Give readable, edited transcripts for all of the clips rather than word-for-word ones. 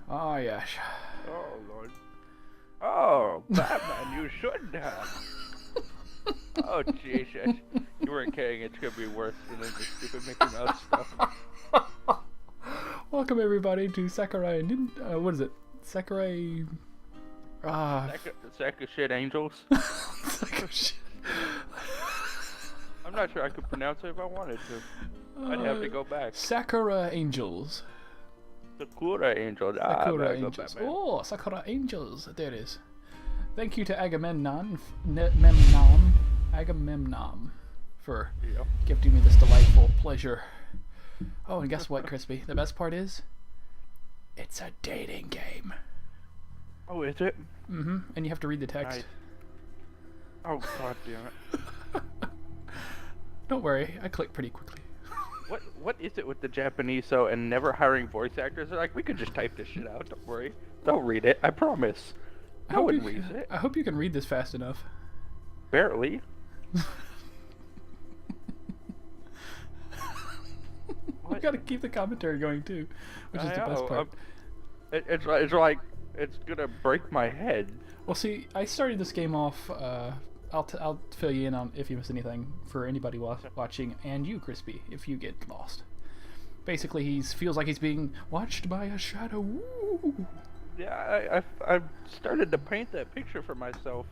Oh, yes. Oh, Lord. Oh, Batman, you shouldn't have. Oh, Jesus. You weren't kidding. It's going to be worse than the stupid Mickey Mouse stuff. Welcome, everybody, to Sakura... what is it? Sakura... Sakura shit Angels. Sakura shit. I'm not sure I could pronounce it if I wanted to. I'd have to go back. Sakura Angels. Sakura Angels. Sakura Angels. Oh, Sakura Angels. There it is. Thank you to Agamemnon, Agamemnom, for gifting me this delightful pleasure. Oh, and guess what, Crispy? The best part is, it's a dating game. Oh, is it? Mm-hmm. And you have to read the text. Nice. Oh, god damn it. Don't worry, I click pretty quickly. What is it with the Japanese and never hiring voice actors? They're like, we could just type this shit out. Don't worry. Don't read it. I promise. No one reads it. I hope you can read this fast enough. Barely. We gotta keep the commentary going too, which is the best part. It's like it's gonna break my head. Well, see, I started this game off. I'll fill you in on if you miss anything for anybody watching, and you, Crispy, if you get lost. Basically, he feels like he's being watched by a shadow. Ooh. Yeah, I've started to paint that picture for myself,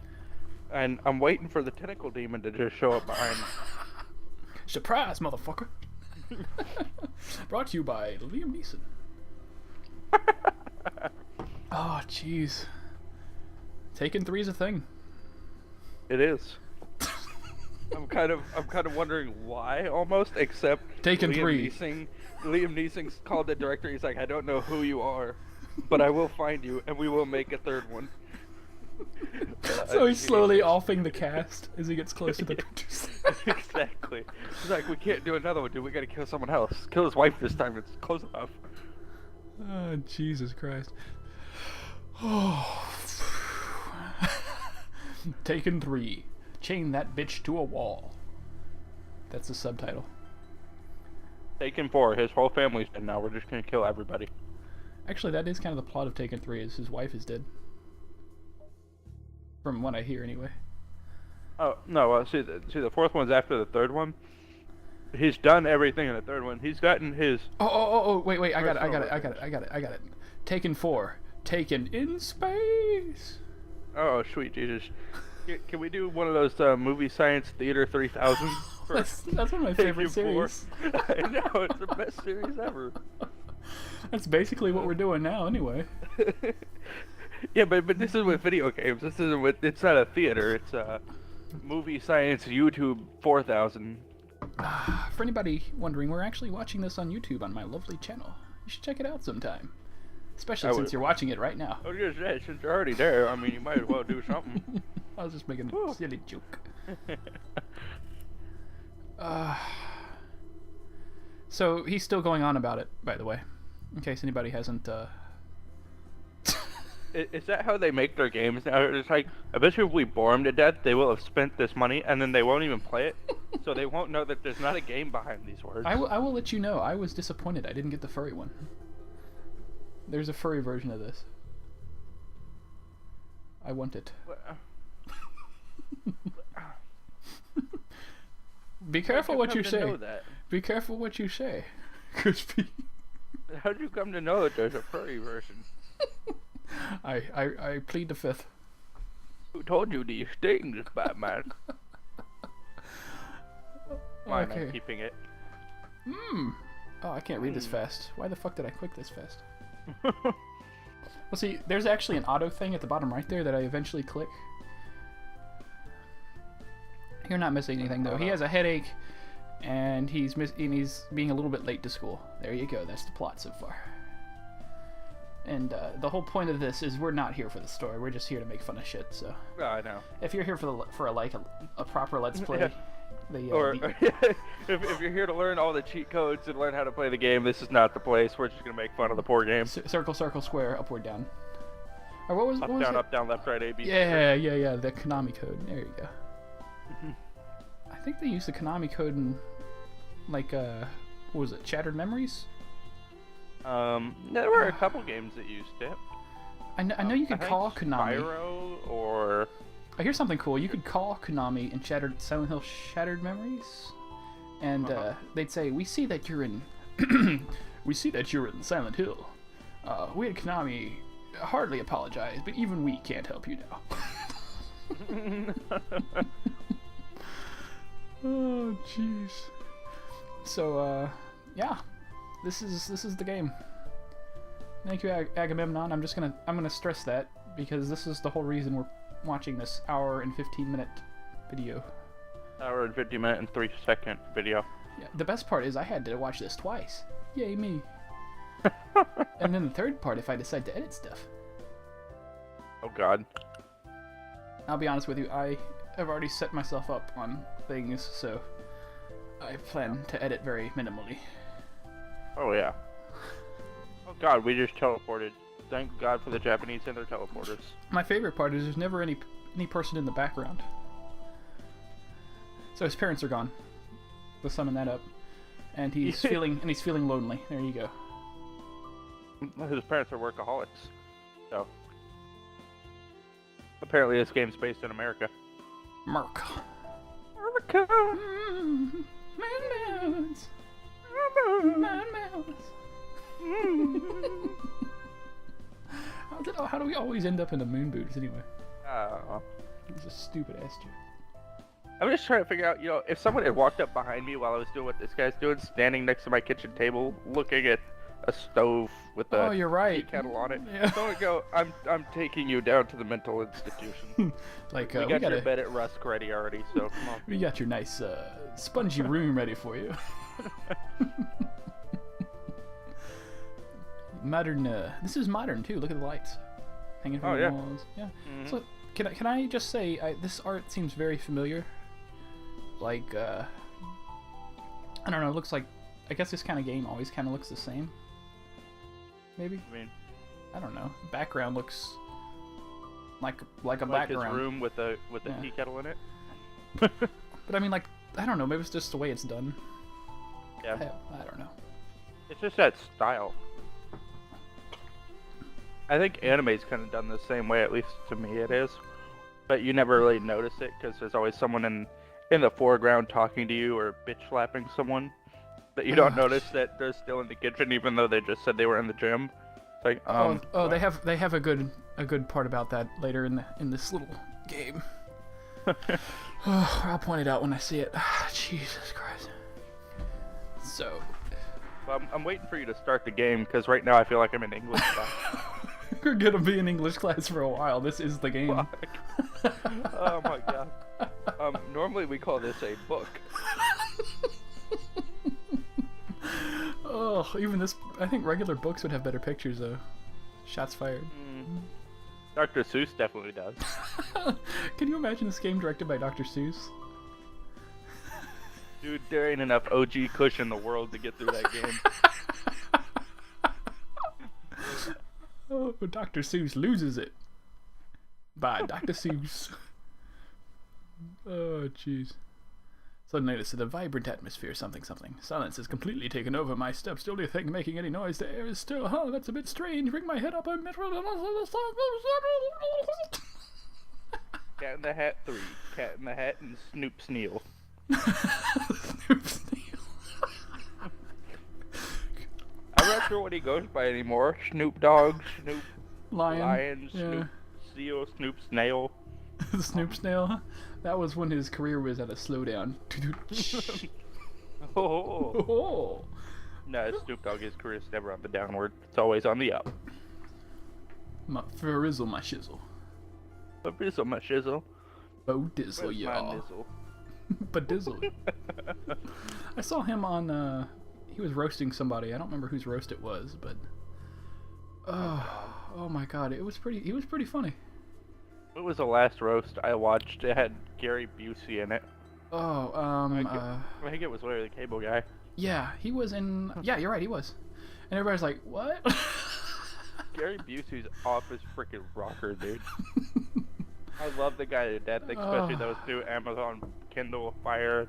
and I'm waiting for the tentacle demon to just show up behind me. Surprise, motherfucker! Brought to you by Liam Neeson. Oh, jeez. Taken 3's a thing. It is. I'm kind of wondering why almost, except Taken 3. Liam Neeson's called the director. He's like, I don't know who you are, but I will find you, and we will make a third one. So he's slowly offing the cast as he gets close to the producer. Exactly. He's like, we can't do another one, dude. We gotta kill someone else. Kill his wife this time. It's close enough. Oh, Jesus Christ. Oh. Taken 3. Chain that bitch to a wall. That's the subtitle. Taken 4. His whole family's dead now. We're just gonna kill everybody. Actually, that is kind of the plot of Taken 3, is his wife is dead. From what I hear, anyway. Oh, no, see, the fourth one's after the third one. He's done everything in the third one. He's gotten his... Oh, wait, I got it. Taken 4. Taken in space. Oh, sweet Jesus. Can we do one of those movie science theater 3000? That's one of my favorite series. I know, it's the best series ever. That's basically what we're doing now, anyway. Yeah, but this is with video games. This isn't with. It's not a theater. It's a movie science YouTube 4000. For anybody wondering, we're actually watching this on YouTube on my lovely channel. You should check it out sometime. Especially since you're watching it right now. I was gonna say, since you're already there, I mean, you might as well do something. I was just making a silly joke. So he's still going on about it, by the way, in case anybody hasn't. Is that how they make their games now? It's like, I bet you if we bore them to death, they will have spent this money, and then they won't even play it, so they won't know that there's not a game behind these words. I will let you know, I was disappointed I didn't get the furry one. There's a furry version of this. I want it. Be careful what you say. Be careful what you say, Crispy. How'd you come to know that there's a furry version? I plead the fifth. Who told you these things, Batman? Mine, Okay. I'm keeping it. Oh, I can't read this fast. Why the fuck did I click this fast? Well, see, there's actually an auto thing at the bottom right there that I eventually click. You're not missing anything, though. He has a headache, and he's being a little bit late to school. There you go. That's the plot so far. And the whole point of this is we're not here for the story. We're just here to make fun of shit. So. Oh, I know. If you're here for a proper Let's Play. If you're here to learn all the cheat codes and learn how to play the game, this is not the place. We're just gonna make fun of the poor game. Circle, circle, square, upward, down. Or what was it? Up, down, left, right, A, B. Yeah. The Konami code. There you go. I think they use the Konami code in, like, what was it? Shattered Memories. There were a couple games that used it. I know you could I call think Konami. Spyro or... Oh, here's something cool. You could call Konami in Silent Hill Shattered Memories, and they'd say, "We see that you're in, we see that you're in Silent Hill. We at Konami hardly apologize, but even we can't help you now." Oh, jeez. So, yeah, this is the game. Thank you, Agamemnon. I'm gonna stress that because this is the whole reason we're watching this hour and 15-minute video. Hour and 50-minute and 3-second video. Yeah, the best part is I had to watch this twice. Yay me. And then the third part if I decide to edit stuff. Oh god. I'll be honest with you, I have already set myself up on things, so I plan to edit very minimally. Oh yeah. Oh god, we just teleported. Thank God for the Japanese and their teleporters. My favorite part is there's never any person in the background. So his parents are gone. Let's summon that up. And he's feeling lonely. There you go. His parents are workaholics. So apparently this game's based in America. Merc. America. How do we always end up in the moon boots anyway? It's a stupid ass joke. I'm just trying to figure out, if someone had walked up behind me while I was doing what this guy's doing, standing next to my kitchen table, looking at a stove with a you're right. tea kettle on it, Yeah. someone go, I'm taking you down to the mental institution. Like, we got your bed at Rusk ready already, so come on. We got your nice spongy room ready for you. Modern. This is modern too. Look at the lights hanging from the walls. Yeah. Mm-hmm. So can I just say this art seems very familiar. Like I don't know. It looks like I guess this kind of game always kind of looks the same. Maybe. I mean, I don't know. Background looks like a like background. his room with a tea kettle in it. But I mean, like, I don't know. Maybe it's just the way it's done. Yeah. I don't know. It's just that style. I think anime's kind of done the same way, at least to me it is. But you never really notice it because there's always someone in the foreground talking to you or bitch slapping someone. That you don't notice that they're still in the kitchen even though they just said they were in the gym. It's like, they have a good part about that later in this little game. I'll point it out when I see it. Jesus Christ. So. Well, I'm waiting for you to start the game because right now I feel like I'm in English class. We're gonna be in English class for a while. This is the game. Oh my god. Normally we call this a book. Oh, even this. I think regular books would have better pictures though. Shots fired. Dr. Seuss definitely does. Can you imagine this game directed by Dr. Seuss? Dude, there ain't enough OG Kush in the world to get through that game. Oh, Dr. Seuss loses it. By Dr. Seuss. Oh, jeez. Suddenly it's a vibrant atmosphere, something. Silence has completely taken over my steps. The only thing making any noise, the air is still. Oh, that's a bit strange. Bring my head up. I'm Cat in the Hat 3. Cat in the Hat and Snoop Sneal. Snoop Sneal. I'm not sure what he goes by anymore. Snoop Dogg, Snoop Lion, yeah. Snoop Seal, Snoop Snail. Snoop Snail, huh? That was when his career was at a slowdown. Oh. No, Snoop Dogg, his career's never on the downward. It's always on the up. My frizzle, my shizzle. My bizzle, my shizzle. Bo dizzle, Where's y'all. my nizzle? Badizzle. I saw him on, he was roasting somebody. I don't remember whose roast it was, but... Oh my god, he was pretty funny. What was the last roast I watched? It had Gary Busey in it. Oh, I think it was Larry the Cable Guy. Yeah, he was in... Yeah, you're right, he was. And everybody's like, what? Gary Busey's off his freaking rocker, dude. I love the guy to death, especially those two Amazon Kindle Fire,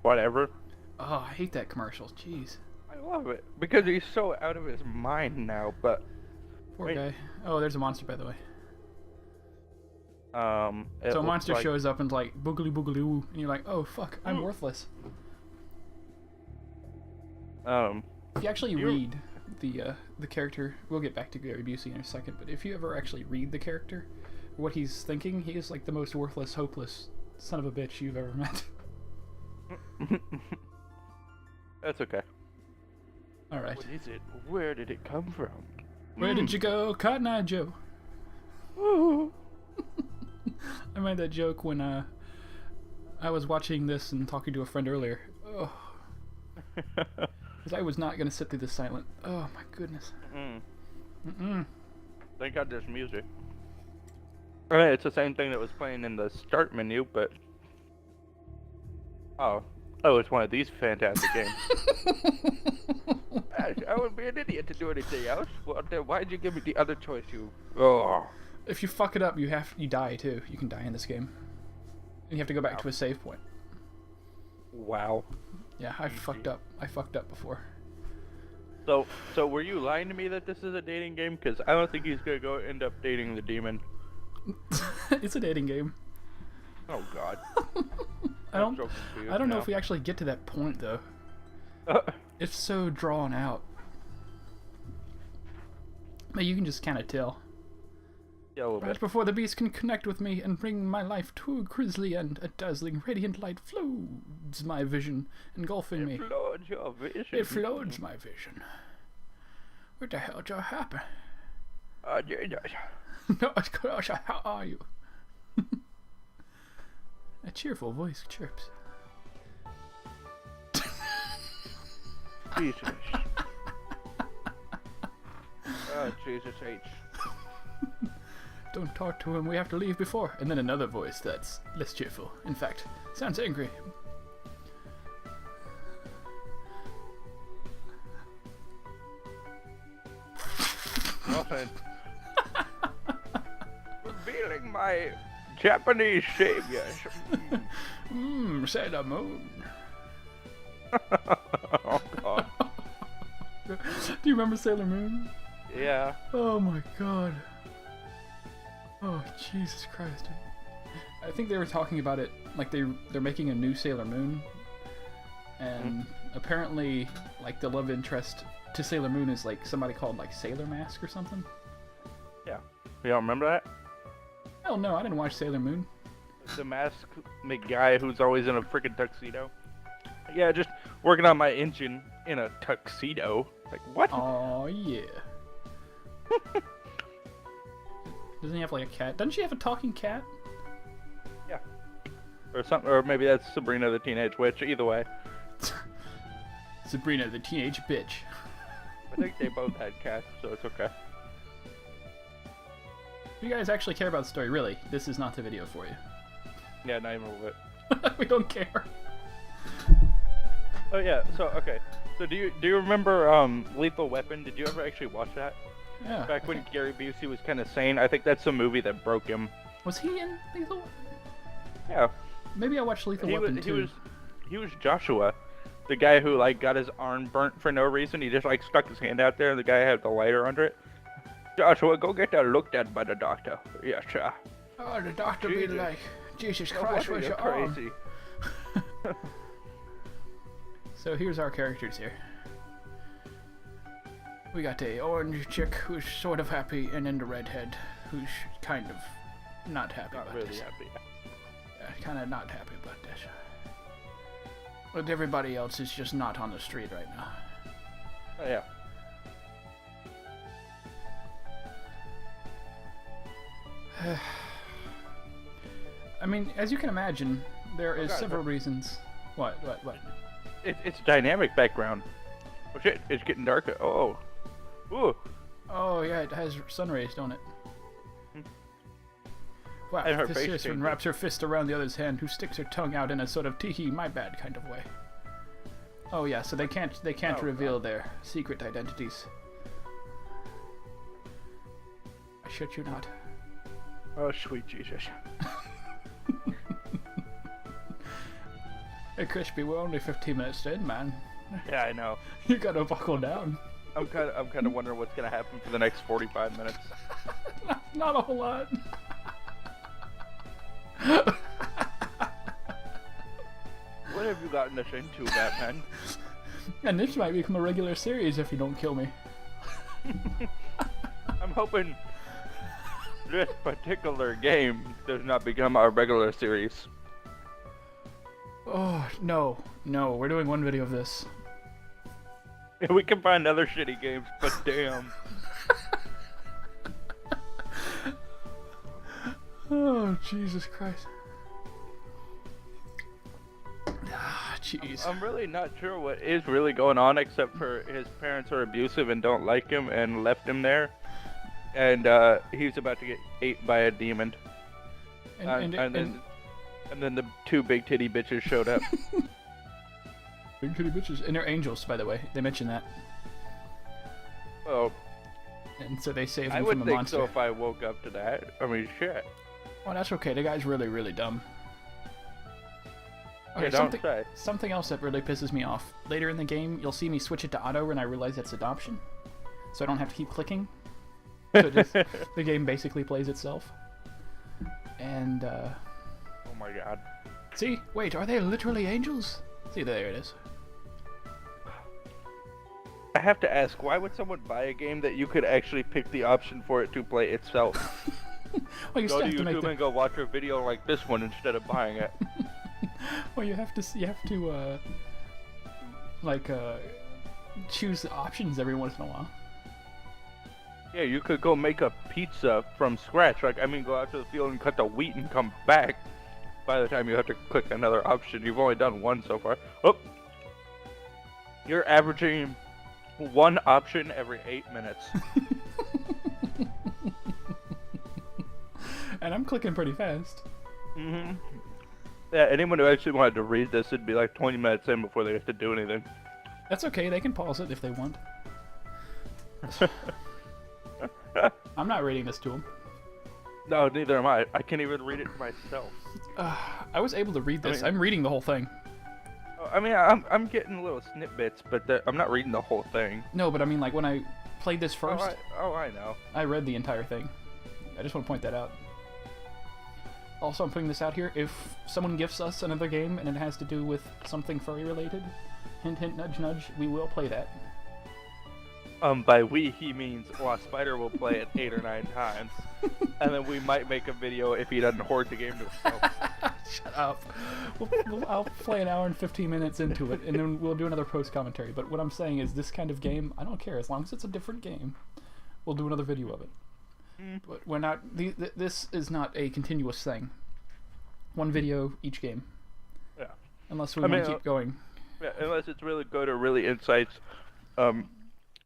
whatever. Oh, I hate that commercial. Jeez. I I love it because he's so out of his mind now. But Poor wait, guy. Oh, there's a monster, by the way. it So a looks monster like, shows up and like boogly boogly woo, and you're like, oh fuck, I'm worthless. If you actually read the character, we'll get back to Gary Busey in a second, but if you ever actually read the character, what he's thinking, he is like the most worthless, hopeless son of a bitch you've ever met. That's okay. Alright. What is it? Where did it come from? Where did you go, Cotton Eye Joe? Ooh. I made that joke when I was watching this and talking to a friend earlier. Oh. Because I was not going to sit through this silent. Oh my goodness. Thank God there's music. Alright, it's the same thing that was playing in the start menu, but... Oh, it's one of these fantastic games. I would be an idiot to do anything else. Well, then why'd you give me the other choice, you... Oh. If you fuck it up, you die too. You can die in this game. And you have to go back to a save point. Wow. Yeah, I fucked up. I fucked up before. So were you lying to me that this is a dating game? Because I don't think he's gonna go end up dating the demon. It's a dating game. Oh God. I don't know now. if we actually get to that point though. It's so drawn out. But you can just kind of tell. Yeah, a little Right bit. before the beast can connect with me and bring my life to a grisly end, a dazzling radiant light floods my vision, engulfing me. It floods your vision. It floods my vision. What the hell just happened? No, how are you? A cheerful voice chirps. Jesus. Oh, Jesus H. Don't talk to him, we have to leave before. And then another voice that's less cheerful. In fact, sounds angry. Nothing. Revealing my Japanese savior. Sailor Moon. Oh God. Do you remember Sailor Moon? Yeah. Oh my God. Oh Jesus Christ. I think they were talking about it like they're making a new Sailor Moon, and apparently like the love interest to Sailor Moon is like somebody called like Sailor Mask or something. Yeah. You don't remember that? Hell no, I didn't watch Sailor Moon. The mask guy who's always in a freaking tuxedo. Yeah, just working on my engine in a tuxedo. Like what? Oh yeah. Doesn't he have like a cat? Doesn't she have a talking cat? Yeah. Or something, or maybe that's Sabrina the Teenage Witch. Either way. Sabrina the Teenage Bitch. I think they both had cats, so it's okay. If you guys actually care about the story, really, this is not the video for you. Yeah, not even a little bit. We don't care. Oh yeah, so okay. So do you remember Lethal Weapon? Did you ever actually watch that? Yeah. Back when Gary Busey was kind of sane, I think that's the movie that broke him. Was he in Lethal Weapon? Yeah. Maybe I watched Lethal Weapon too. He was Joshua, the guy who like got his arm burnt for no reason. He just like stuck his hand out there, and the guy had the lighter under it. Joshua, go get that looked at by the doctor. Yes, sir. Oh, the doctor be Jesus. like, Jesus No Christ, wonder where's you're your arm? crazy. So here's our characters here. We got a orange chick who's sort of happy, and then the redhead who's kind of not happy Not about really this. happy. Kind of not happy about this. But everybody else is just not on the street right now. Oh yeah. I mean, as you can imagine, there is God, several reasons. What? It's dynamic background. Oh shit! It's getting darker. Oh. Ooh. Oh yeah, it has sun rays, don't it? Wow, And her this face Citizen changes. wraps her fist around the other's hand, who sticks her tongue out in a sort of tee-hee, my bad kind of way. Oh yeah, so they can't Oh, reveal their secret identities. I shit you not. Oh sweet Jesus. Hey Crispy, we're only 15 minutes in, man. Yeah, I know. You gotta buckle down. I'm kind of wondering what's gonna happen for the next 45 minutes. Not a whole lot. What have you gotten us into, Batman? And this might become a regular series if you don't kill me. I'm hoping this particular game does not become our regular series. Oh, no. No, we're doing one video of this. We can find other shitty games, but damn. Oh, Jesus Christ. Ah, jeez. I'm really not sure what is really going on, except for his parents are abusive and don't like him and left him there. And he's about to get ate by a demon. And then the two big titty bitches showed up. Big titty bitches. And they're angels, by the way. They mentioned that. Oh. And so they saved I him would from a think monster. so if I woke up to that. I mean, shit. Well, that's okay. The guy's really, really dumb. Okay, Yeah, don't say. something else that really pisses me off. Later in the game, you'll see me switch it to auto when I realize that's adoption. So I don't have to keep clicking. So just, the game basically plays itself. And, Oh my god. see? Wait, are they literally angels? See, there it is. I have to ask, why would someone buy a game that you could actually pick the option for it to play itself? Well, you Go still to have to make YouTube the... and go watch a video like this one instead of buying it. Well, you have to choose the options every once in a while. Yeah, you could go make a pizza from scratch. Like, I mean, go out to the field and cut the wheat and come back. By the time you have to click another option, you've only done one so far. Oh! You're averaging one option every 8 minutes. And I'm clicking pretty fast. Mm-hmm. Yeah, anyone who actually wanted to read this, it'd be like 20 minutes in before they have to do anything. That's okay, they can pause it if they want. I'm not reading this to them. No, neither am I. I can't even read it to myself. I was able to read this. I mean- I'm reading the whole thing. I mean, I'm getting little snippets, but I'm not reading the whole thing. No, but I mean, like, when I played this first, I know. I read the entire thing. I just want to point that out. Also, I'm putting this out here. If someone gifts us another game and it has to do with something furry related, hint, hint, nudge, nudge, we will play that. By we, he means TheLostSpider will play it 8 or 9 times. And then we might make a video if he doesn't hoard the game to himself. Shut up. I'll play an hour and 15 minutes into it, and then we'll do another post-commentary. But what I'm saying is this kind of game, I don't care. As long as it's a different game, we'll do another video of it. But we're not... This is not a continuous thing. One video each game. Yeah. Unless we want to keep going. Yeah, unless it's really good or really insights,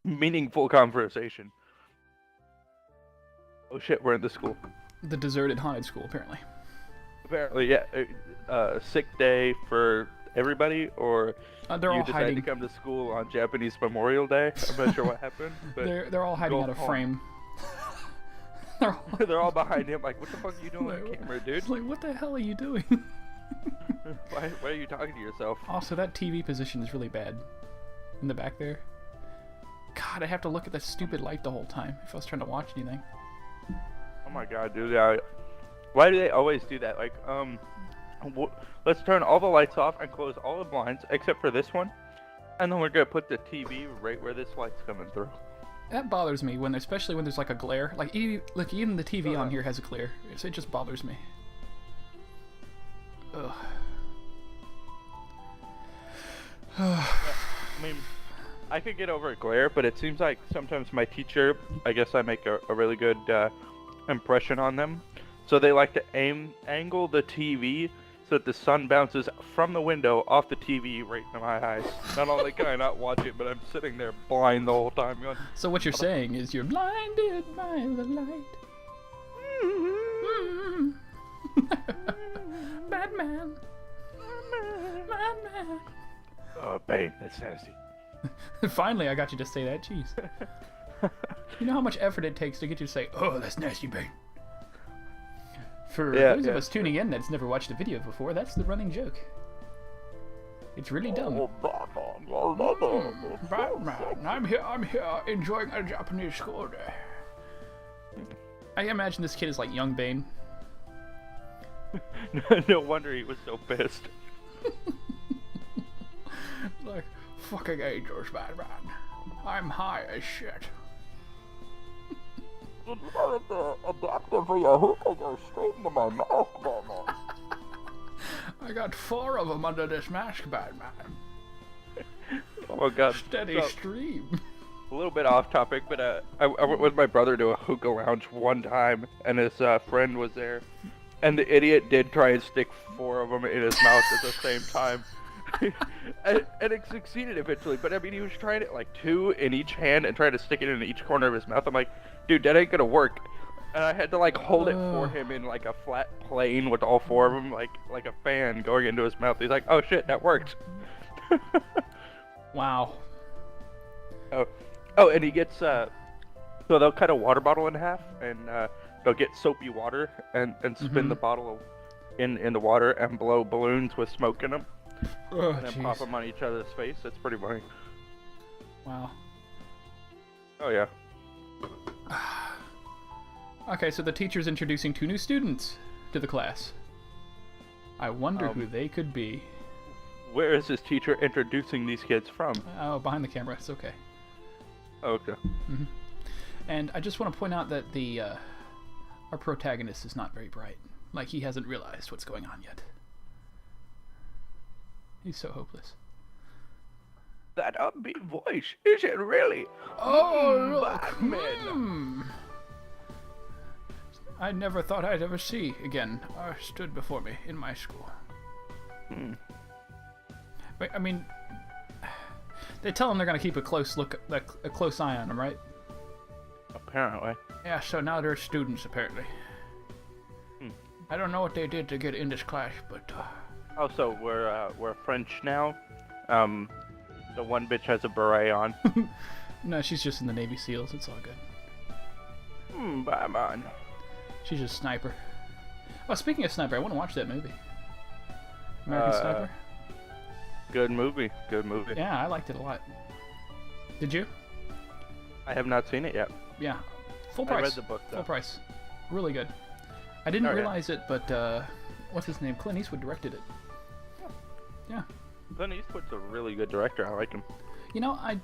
meaningful conversation. Oh shit, we're in the school. The deserted haunted school, apparently. Apparently, yeah. Sick day for everybody, or they're you all decided hiding. to come to school on Japanese Memorial Day. I'm not sure what happened. But They're all hiding go out of home. frame. They're all... They're all behind him, like, what the fuck are you doing on camera, dude? It's like, what the hell are you doing? Why are you talking to yourself? Also, that TV position is really bad. In the back there. God, I have to look at that stupid light the whole time if I was trying to watch anything. Oh my god, dude. Yeah. Why do they always do that? Like, let's turn all the lights off and close all the blinds except for this one. And then we're gonna put the TV right where this light's coming through. That bothers me, especially when there's like a glare. Like even the TV on here has a glare. So it just bothers me. Ugh. I mean, I could get over a glare, but it seems like sometimes my teacher, I guess I make a really good impression on them. So they like to angle the TV so that the sun bounces from the window off the TV right into my eyes. Not only can I not watch it, but I'm sitting there blind the whole time going... So what you're saying is you're blinded by the light. Batman. Batman. Oh, Bane, that's nasty. Finally, I got you to say that. Jeez. You know how much effort it takes to get you to say, "Oh, that's nasty, Bane." For those of us tuning in that's never watched a video before, that's the running joke. It's really dumb. Oh, Batman, Batman, I'm here enjoying a Japanese school day. I imagine this kid is like young Bane. No wonder he was so pissed. Like, fucking angels, Batman. I'm high as shit. You know the adapter for your hookah goes straight into my mouth, Batman. I got 4 of them under this mask, Batman. Oh my god. Steady stream. A little bit off topic, but I went with my brother to a hookah lounge one time, and his friend was there, and the idiot did try and stick 4 of them in his mouth at the same time. and it succeeded eventually, but I mean, he was trying it like 2 in each hand and trying to stick it in each corner of his mouth. I'm like, dude, that ain't gonna work. And I had to like hold it for him in like a flat plane with all 4 of them, like a fan going into his mouth. He's like, oh shit, that worked. Wow. Oh, and he gets so they'll cut a water bottle in half, and they'll get soapy water and spin the bottle in the water and blow balloons with smoke in them. Oh, And then pop them on each other's face. It's pretty funny. Wow. Oh yeah. Okay, so the teacher's introducing 2 new students to the class. I wonder who they could be. Where is this teacher introducing these kids from? Oh, behind the camera. It's okay. Okay. And I just want to point out that the our protagonist is not very bright. Like, he hasn't realized what's going on yet. He's so hopeless. That upbeat voice, is it really? Oh, look! Batman. I never thought I'd ever see again stood before me in my school. But, I mean, they tell him they're gonna keep a close eye on him, right? Apparently. Yeah. So now they're students, apparently. I don't know what they did to get in this class, but. Oh, so we're French now. The one bitch has a beret on. No, she's just in the Navy SEALs. It's all good. Batman. She's just Sniper. Oh, speaking of Sniper, I want to watch that movie. American Sniper. Good movie. Good movie. Yeah, I liked it a lot. Did you? I have not seen it yet. Yeah. Full price. I read the book, though. Full price. Really good. I didn't Oh, yeah. realize it, but what's his name? Clint Eastwood directed it. Yeah. Clint Eastwood's a really good director. I like him. You know, I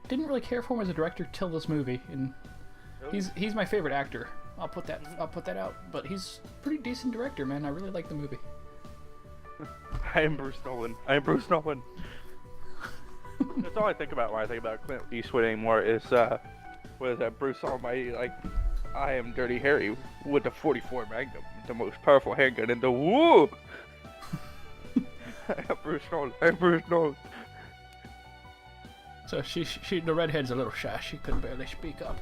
didn't really care for him as a director till this movie, and he's my favorite actor. I'll put that out. But he's a pretty decent director, man. I really like the movie. I am Bruce Nolan. That's all I think about when I think about Clint Eastwood anymore is what is that, Bruce Almighty, like, I am Dirty Harry with the 44 Magnum, the most powerful handgun in the world. I am Bruce Nolan. So she the redhead's a little shy. She could barely speak up.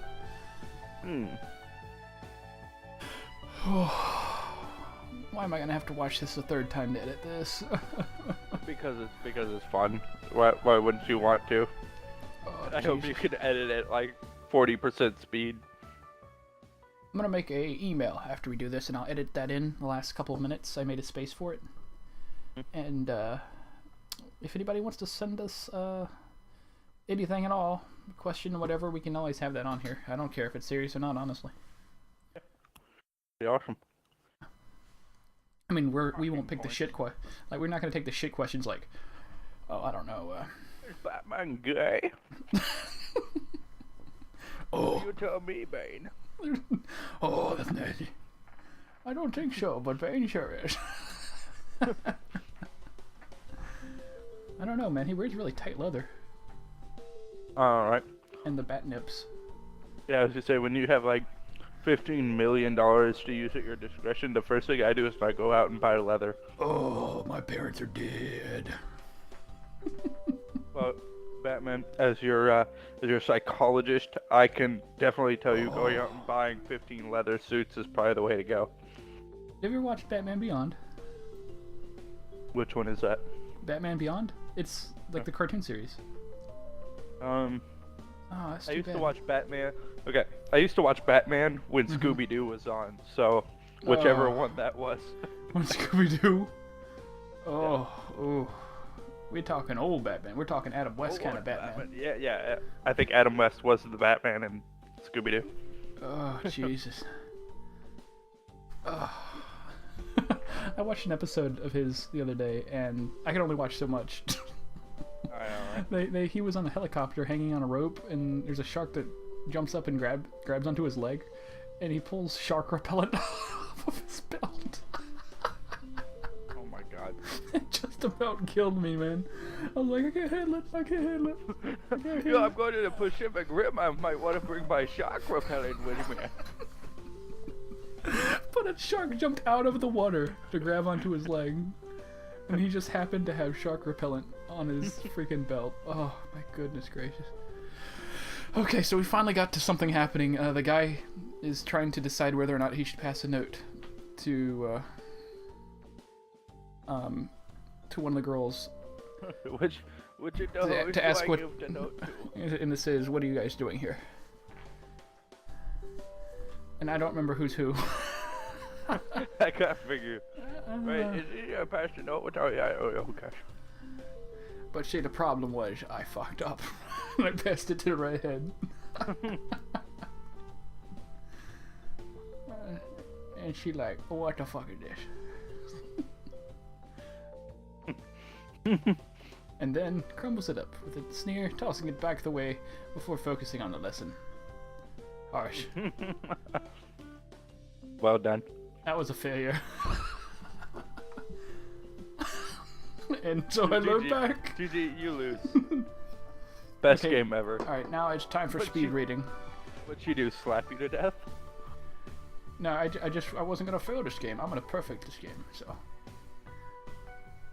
Why am I gonna have to watch this a 3rd time to edit this? because it's fun. Why wouldn't you want to? Oh, I hope you could edit it like 40% speed. I'm gonna make a email after we do this, and I'll edit that in the last couple of minutes. I made a space for it. And if anybody wants to send us anything at all, question, whatever, we can always have that on here. I don't care if it's serious or not, honestly. Be awesome. I mean, we won't pick the shit like, we're not gonna take the shit questions like, oh, I don't know. Is Batman gay? Oh. You tell me, Bane. Oh, that's nasty. I don't think so, but Bane sure is. I don't know, man. He wears really tight leather. Alright. And the bat nips. Yeah, I was gonna say, when you have like $15 million to use at your discretion, the first thing I do is I go out and buy leather. Oh, my parents are dead. Well, Batman, as your psychologist, I can definitely tell you going out and buying 15 leather suits is probably the way to go. Have you ever watched Batman Beyond? Which one is that? Batman Beyond? It's like the cartoon series. Oh, that's I too used bad. to watch Batman. Okay, I used to watch Batman when Scooby-Doo was on, so whichever one that was. What, Scooby-Doo? Oh, We're talking old Batman. We're talking Adam West kind of Batman. Yeah. I think Adam West was the Batman in Scooby-Doo. Oh, Jesus. Oh. I watched an episode of his the other day, and I could only watch so much. I know, right? He was on a helicopter hanging on a rope, and there's a shark that jumps up and grabs onto his leg, and he pulls shark repellent off of his belt. Oh my god. It just about killed me, man. I was like, I can't handle it. I can't handle it. Yo, I'm going to the Pacific Rim. I might want to bring my shark repellent with me. But a shark jumped out of the water to grab onto his leg, and he just happened to have shark repellent on his freaking belt. Oh my goodness gracious. Okay, so we finally got to something happening. The guy is trying to decide whether or not he should pass a note to one of the girls. Which to ask what. give the note to? And this is, what are you guys doing here? And I don't remember who's who. I can't figure. Right, is he a pass the note? Oh yeah, oh gosh. But see, the problem was I fucked up. And I passed it to the right head. And she like, what the fuck is this? And then crumbles it up with a sneer, tossing it back the way before focusing on the lesson. Harsh. Well done. That was a failure. And so I look back. GG, you lose. Best game ever. Alright, now it's time for speed reading. What'd she do, slap you to death? No, I wasn't gonna fail this game. I'm gonna perfect this game. So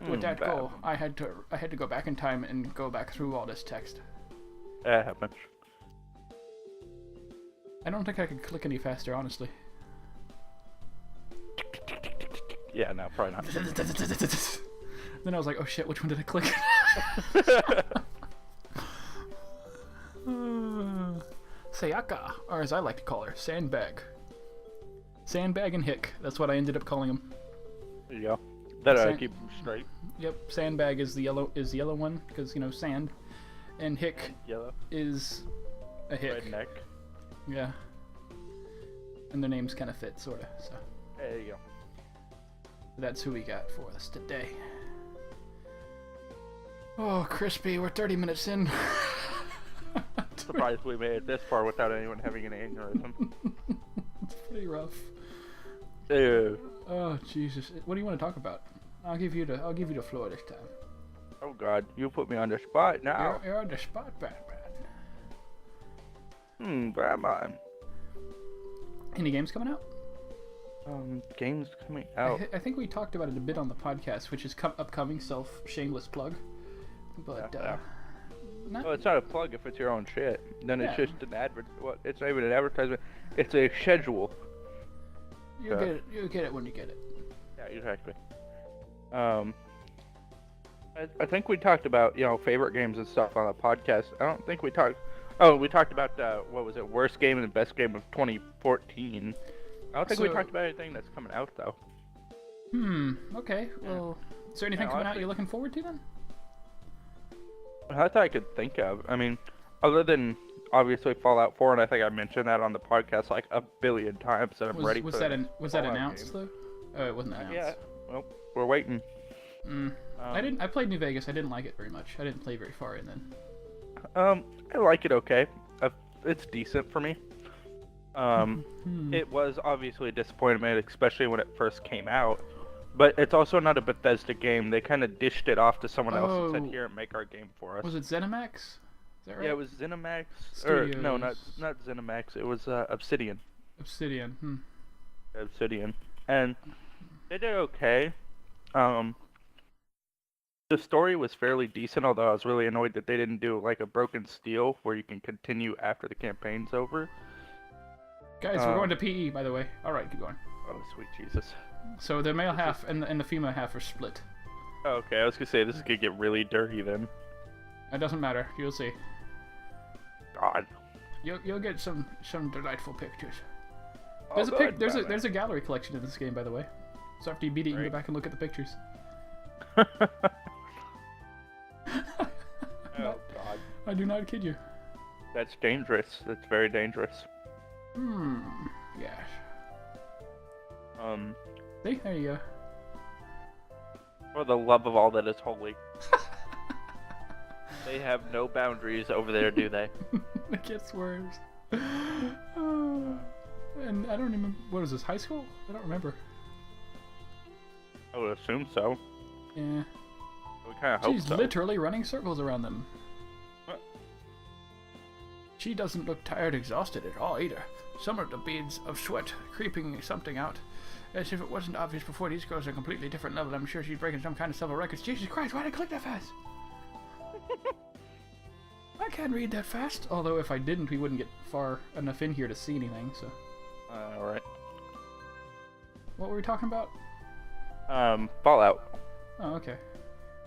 with that goal, I had to go back in time and go back through all this text. That happens. I don't think I could click any faster, honestly. Yeah, no, probably not. Then I was like, oh shit, which one did I click? Sayaka, or as I like to call her, Sandbag. Sandbag and Hick, that's what I ended up calling him. There you go. That'll keep them straight. Yep, Sandbag is the yellow one, because, you know, sand. And Hick Yellow. is a hick. Redneck. Yeah. And their names kind of fit, sort of, so. There you go. That's who we got for us today. Oh, crispy, we're 30 minutes in. Surprised we made it this far without anyone having an aneurysm. It's pretty rough. Ew. Oh, Jesus. What do you want to talk about? I'll give you the floor this time. Oh god, you put me on the spot now. You're on the spot, Batman. Batman. Any games coming out? Games coming out. I think we talked about it a bit on the podcast, which is upcoming, shameless plug. But, Well, it's not a plug if it's your own shit. Then it's just an well, it's not even an advertisement. It's a schedule. You'll get it when you get it. Yeah, exactly. I think we talked about, favorite games and stuff on the podcast. I don't think we talked... Oh, we talked about, what was it, worst game and best game of 2014. I don't think we talked about anything that's coming out, though. Okay. Well, is there anything coming out you're looking forward to, then? That's all I could think of. I mean, other than, obviously, Fallout 4, and I think I mentioned that on the podcast like a billion times, that I'm ready for Was that announced, though? Oh, it wasn't announced. Yeah. Well, we're waiting. I played New Vegas. I didn't like it very much. I didn't play very far in then. I like it okay. It's decent for me. It was obviously a disappointment, especially when it first came out. But it's also not a Bethesda game. They kind of dished it off to someone else and said, "Here, make our game for us." Was it ZeniMax? Is that right? Yeah, it was ZeniMax. Studios. Or no, not ZeniMax. It was Obsidian. Obsidian. Obsidian, and they did okay. The story was fairly decent, although I was really annoyed that they didn't do like a Broken Steel where you can continue after the campaign's over. Guys, we're going to PE, by the way. All right, keep going. Oh, sweet Jesus. So the male half and the female half are split. Okay, I was gonna say this is gonna get really dirty then. It doesn't matter. You'll see. God. You'll get some delightful pictures. Oh, There's a gallery collection in this game, by the way. So after you beat it, you can go back and look at the pictures. Oh God. I do not kid you. That's dangerous. That's very dangerous. Yes. See, there you go. For the love of all that is holy. They have no boundaries over there, do they? It gets worse. And I don't remember. What was this? High school? I don't remember. I would assume so. Yeah. We kind of hope She's so. literally running circles around them. What? She doesn't look tired, exhausted at all either. Some of the beads of sweat creeping something out. As if it wasn't obvious before, these girls are a completely different level. I'm sure she's breaking some kind of several records. Jesus Christ, why did I click that fast? I can't read that fast. Although if I didn't, we wouldn't get far enough in here to see anything, so. Alright. What were we talking about? Fallout. Oh, okay.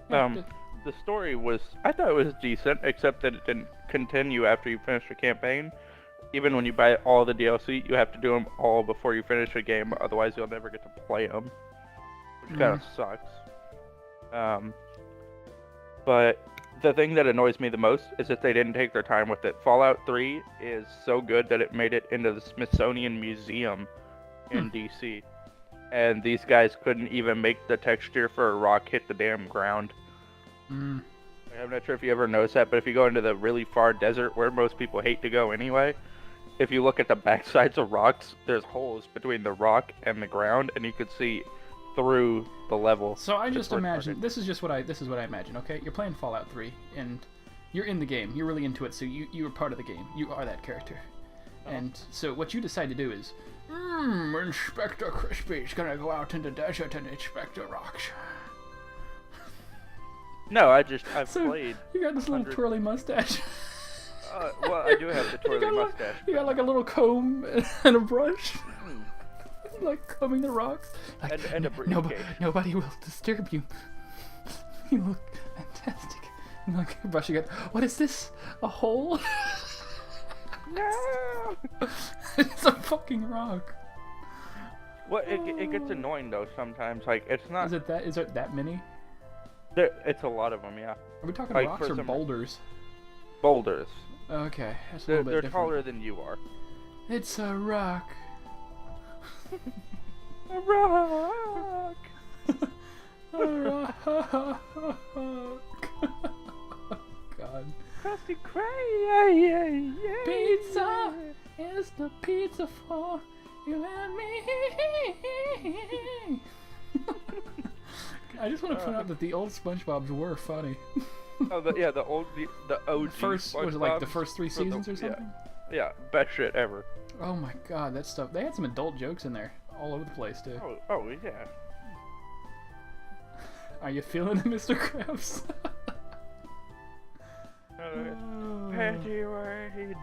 Yeah, The story was, I thought it was decent, except that it didn't continue after you finished the campaign. Even when you buy all the DLC, you have to do them all before you finish a game, otherwise you'll never get to play them. Which kind of sucks. But the thing that annoys me the most is that they didn't take their time with it. Fallout 3 is so good that it made it into the Smithsonian Museum in DC. And these guys couldn't even make the texture for a rock hit the damn ground. I'm not sure if you ever noticed that, but if you go into the really far desert where most people hate to go anyway, if you look at the backsides of rocks, there's holes between the rock and the ground, and you could see through the level. So I just imagine this is what I imagine. Okay, you're playing Fallout 3, and you're in the game. You're really into it, so you are part of the game. You are that character. And so what you decide to do is, Inspector Crispy's gonna go out in the desert and inspect the rocks. No, I've So played. you got this little 100 twirly mustache. Well, I do have the twirly mustache. You got like a little comb and a brush. Like combing the rocks. Like, And a briefcase. nobody will disturb you. You look fantastic. And like brushing it. What is this? A hole? No! It's a fucking rock. Well, it gets annoying though sometimes. Like, it's not. Is it that many? It's a lot of them, yeah. Are we talking Like, rocks for or some- boulders? Boulders. Okay, that's a They're little bit different. taller than you are. It's a rock. A rock! A rock. God. Krusty Krab, yeah. Pizza is the pizza for you and me. I just want to point out that the old SpongeBobs were funny. Oh, the OG. First, was it like the first 3 for the- seasons or something? Yeah, best shit ever. Oh my god, that stuff. They had some adult jokes in there, all over the place too. Oh yeah. Are you feeling it, Mr. Krabs? Patty Wade.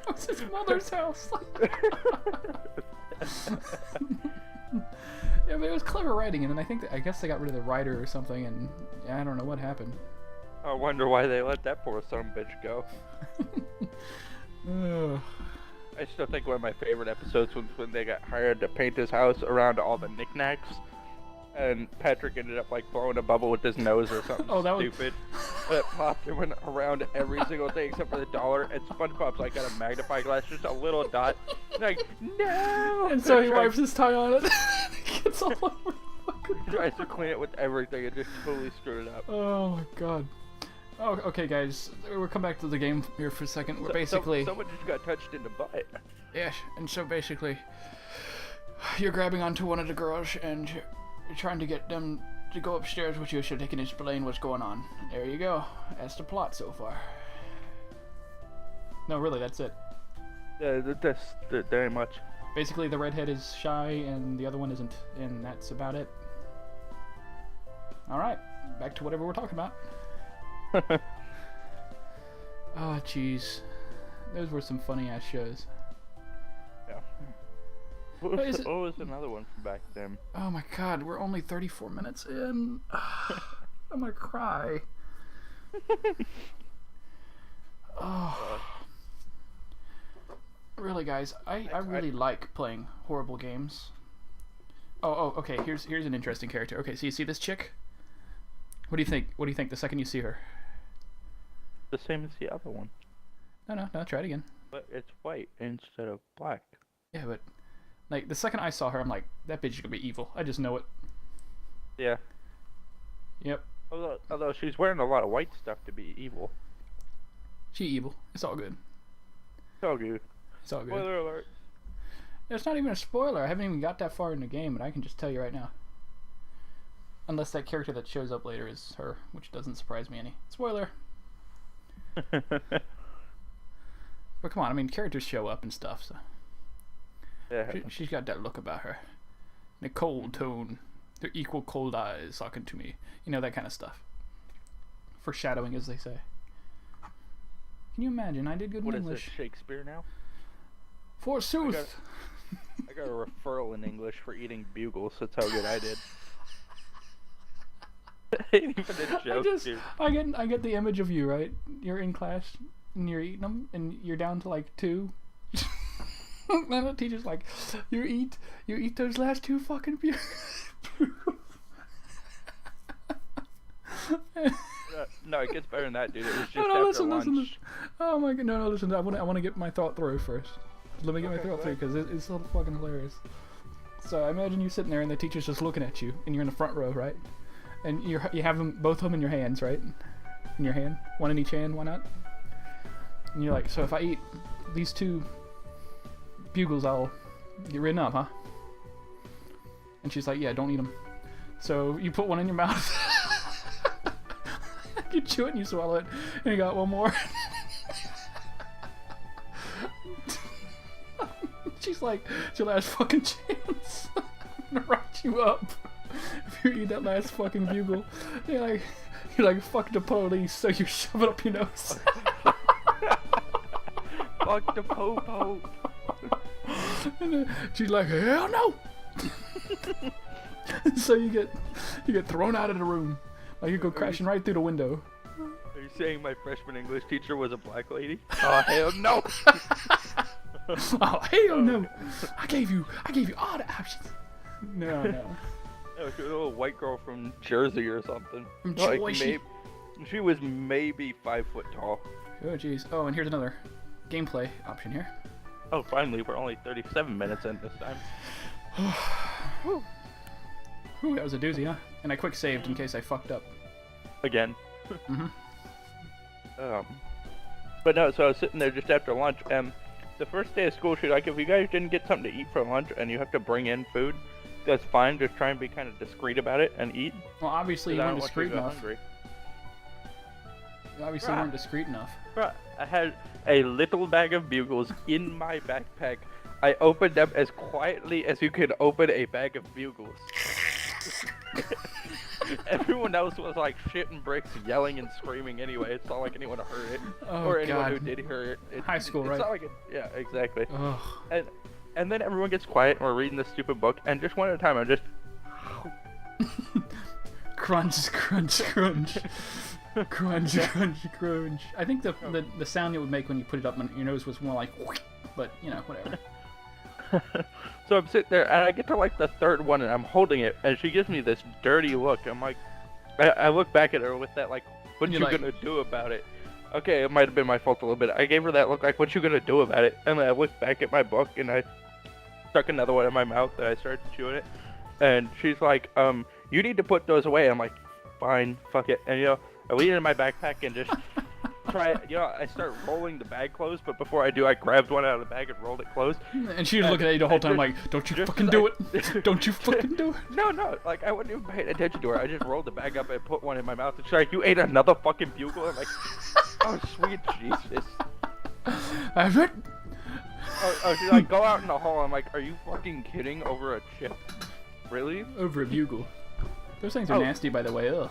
It's his mother's house. Yeah, but it was clever writing, and then I guess they got rid of the writer or something, and I don't know what happened. I wonder why they let that poor son of a bitch go. I still think one of my favorite episodes was when they got hired to paint his house around all the knickknacks, and Patrick ended up like blowing a bubble with his nose or something stupid. And it popped and went around every single thing except for the dollar, and SpongeBob's like got a magnifying glass, just a little dot. Like, no! And so he wipes his tie on it. It gets all over the fucking tries to clean it with everything and just totally screwed it up. Oh my god. Oh, okay, guys. We'll come back to the game here for a second. We're basically... Someone just got touched in the butt. Yes, and so basically, you're grabbing onto one of the girls and you're trying to get them to go upstairs with you so they can explain what's going on. There you go. That's the plot so far. No, really, that's it. That's very much. Basically, the redhead is shy and the other one isn't, and that's about it. Alright, back to whatever we're talking about. Oh, jeez. Those were some funny-ass shows. Yeah. What was another one from back then? Oh my god, we're only 34 minutes in. I'm gonna cry. Oh. Really, guys, I really like playing horrible games. Oh, okay, here's an interesting character. Okay, so you see this chick? What do you think? What do you think the second you see her? The same as the other one, No, try it again. but it's white instead of black. Yeah, but like the second I saw her, I'm like, that bitch is gonna be evil. I just know it. Yeah. Yep. Although she's wearing a lot of white stuff to be evil. She evil. It's all good. It's all good. It's all good. Spoiler alert. It's not even a spoiler. I haven't even got that far in the game, but I can just tell you right now. Unless that character that shows up later is her, which doesn't surprise me any. Spoiler. But come on, I mean, characters show up and stuff, so. Yeah. She's got that look about her. And a cold tone. They're equal cold eyes talking to me. You know, that kind of stuff. Foreshadowing, as they say. Can you imagine? I did good in English. What is this, Shakespeare now? Forsooth! I got a referral in English for eating bugles. That's how good I did. Ain't even a joke, dude. I get the image of you, right? You're in class and you're eating them, and you're down to like 2. And the teacher's like, you eat those last 2 fucking bugles. No, it gets better than that, dude. It was just No, after lunch. listen. Oh my god, no, listen. I want to get my thought through first. Let me get my thought through because it's so fucking hilarious. So I imagine you sitting there and the teacher's just looking at you, and you're in the front row, right? And you have them, both of them in your hands, right? In your hand, one in each hand. Why not? And you're like, so if I eat these 2 bugles, I'll get ridden up, huh? And she's like, yeah, don't eat them. So you put one in your mouth. You chew it and you swallow it, and you got one more. She's like, it's your last fucking chance. I'm gonna write you up if you eat that last fucking bugle. You're like, fuck the police, so you shove it up your nose. Fuck the po-po. And then she's like, hell no. So you get thrown out of the room. Like you go crashing right through the window. Are you saying my freshman English teacher was a black lady? Oh hell no! Oh hell no! I gave you all the options. No. That was a little white girl from Jersey or something. From Like Jersey. she was maybe 5 foot tall. Oh jeez. Oh, and here's another gameplay option here. Oh, finally, we're only 37 minutes in this time. Whew. Whew, that was a doozy, huh? And I quick saved in case I fucked up. Again. Mm-hmm. But no, so I was sitting there just after lunch, and the first day of school, she's like, if you guys didn't get something to eat for lunch and you have to bring in food, that's fine. Just try and be kind of discreet about it and eat. Well, obviously you weren't discreet enough. Hungry. You obviously weren't discreet enough. Bruh, I had a little bag of bugles in my backpack. I opened them as quietly as you could open a bag of bugles. Everyone else was like shitting bricks, yelling and screaming anyway. It's not like anyone heard it. Oh, or anyone God. who did hear it. High school, it's right? Not like yeah, exactly. Ugh. And then everyone gets quiet and we're reading this stupid book, and just one at a time I'm just... Crunch. Crunch. I think the sound it would make when you put it up on your nose was more like, but you know, whatever. So I'm sitting there and I get to like the 3rd one and I'm holding it, and she gives me this dirty look. I'm like, I look back at her with that like, what you gonna do about it? Okay, it might have been my fault a little bit. I gave her that look like, what you gonna do about it? And then I looked back at my book and I stuck another one in my mouth and I started chewing it. And she's like, you need to put those away. I'm like, fine, fuck it. And you know, I lean in my backpack and just try it. You know, I start rolling the bag closed, but before I do, I grabbed one out of the bag and rolled it closed. And she was looking at you the whole time like, don't you fucking do it. Don't you fucking do it. No, like, I wasn't even paying attention to her. I just rolled the bag up and put one in my mouth. And she's like, you ate another fucking bugle? I'm like, oh, sweet Jesus. Oh, she's like, go out in the hall. I'm like, are you fucking kidding? Over a chip? Really? Over a bugle. Those things are nasty, by the way. Ugh.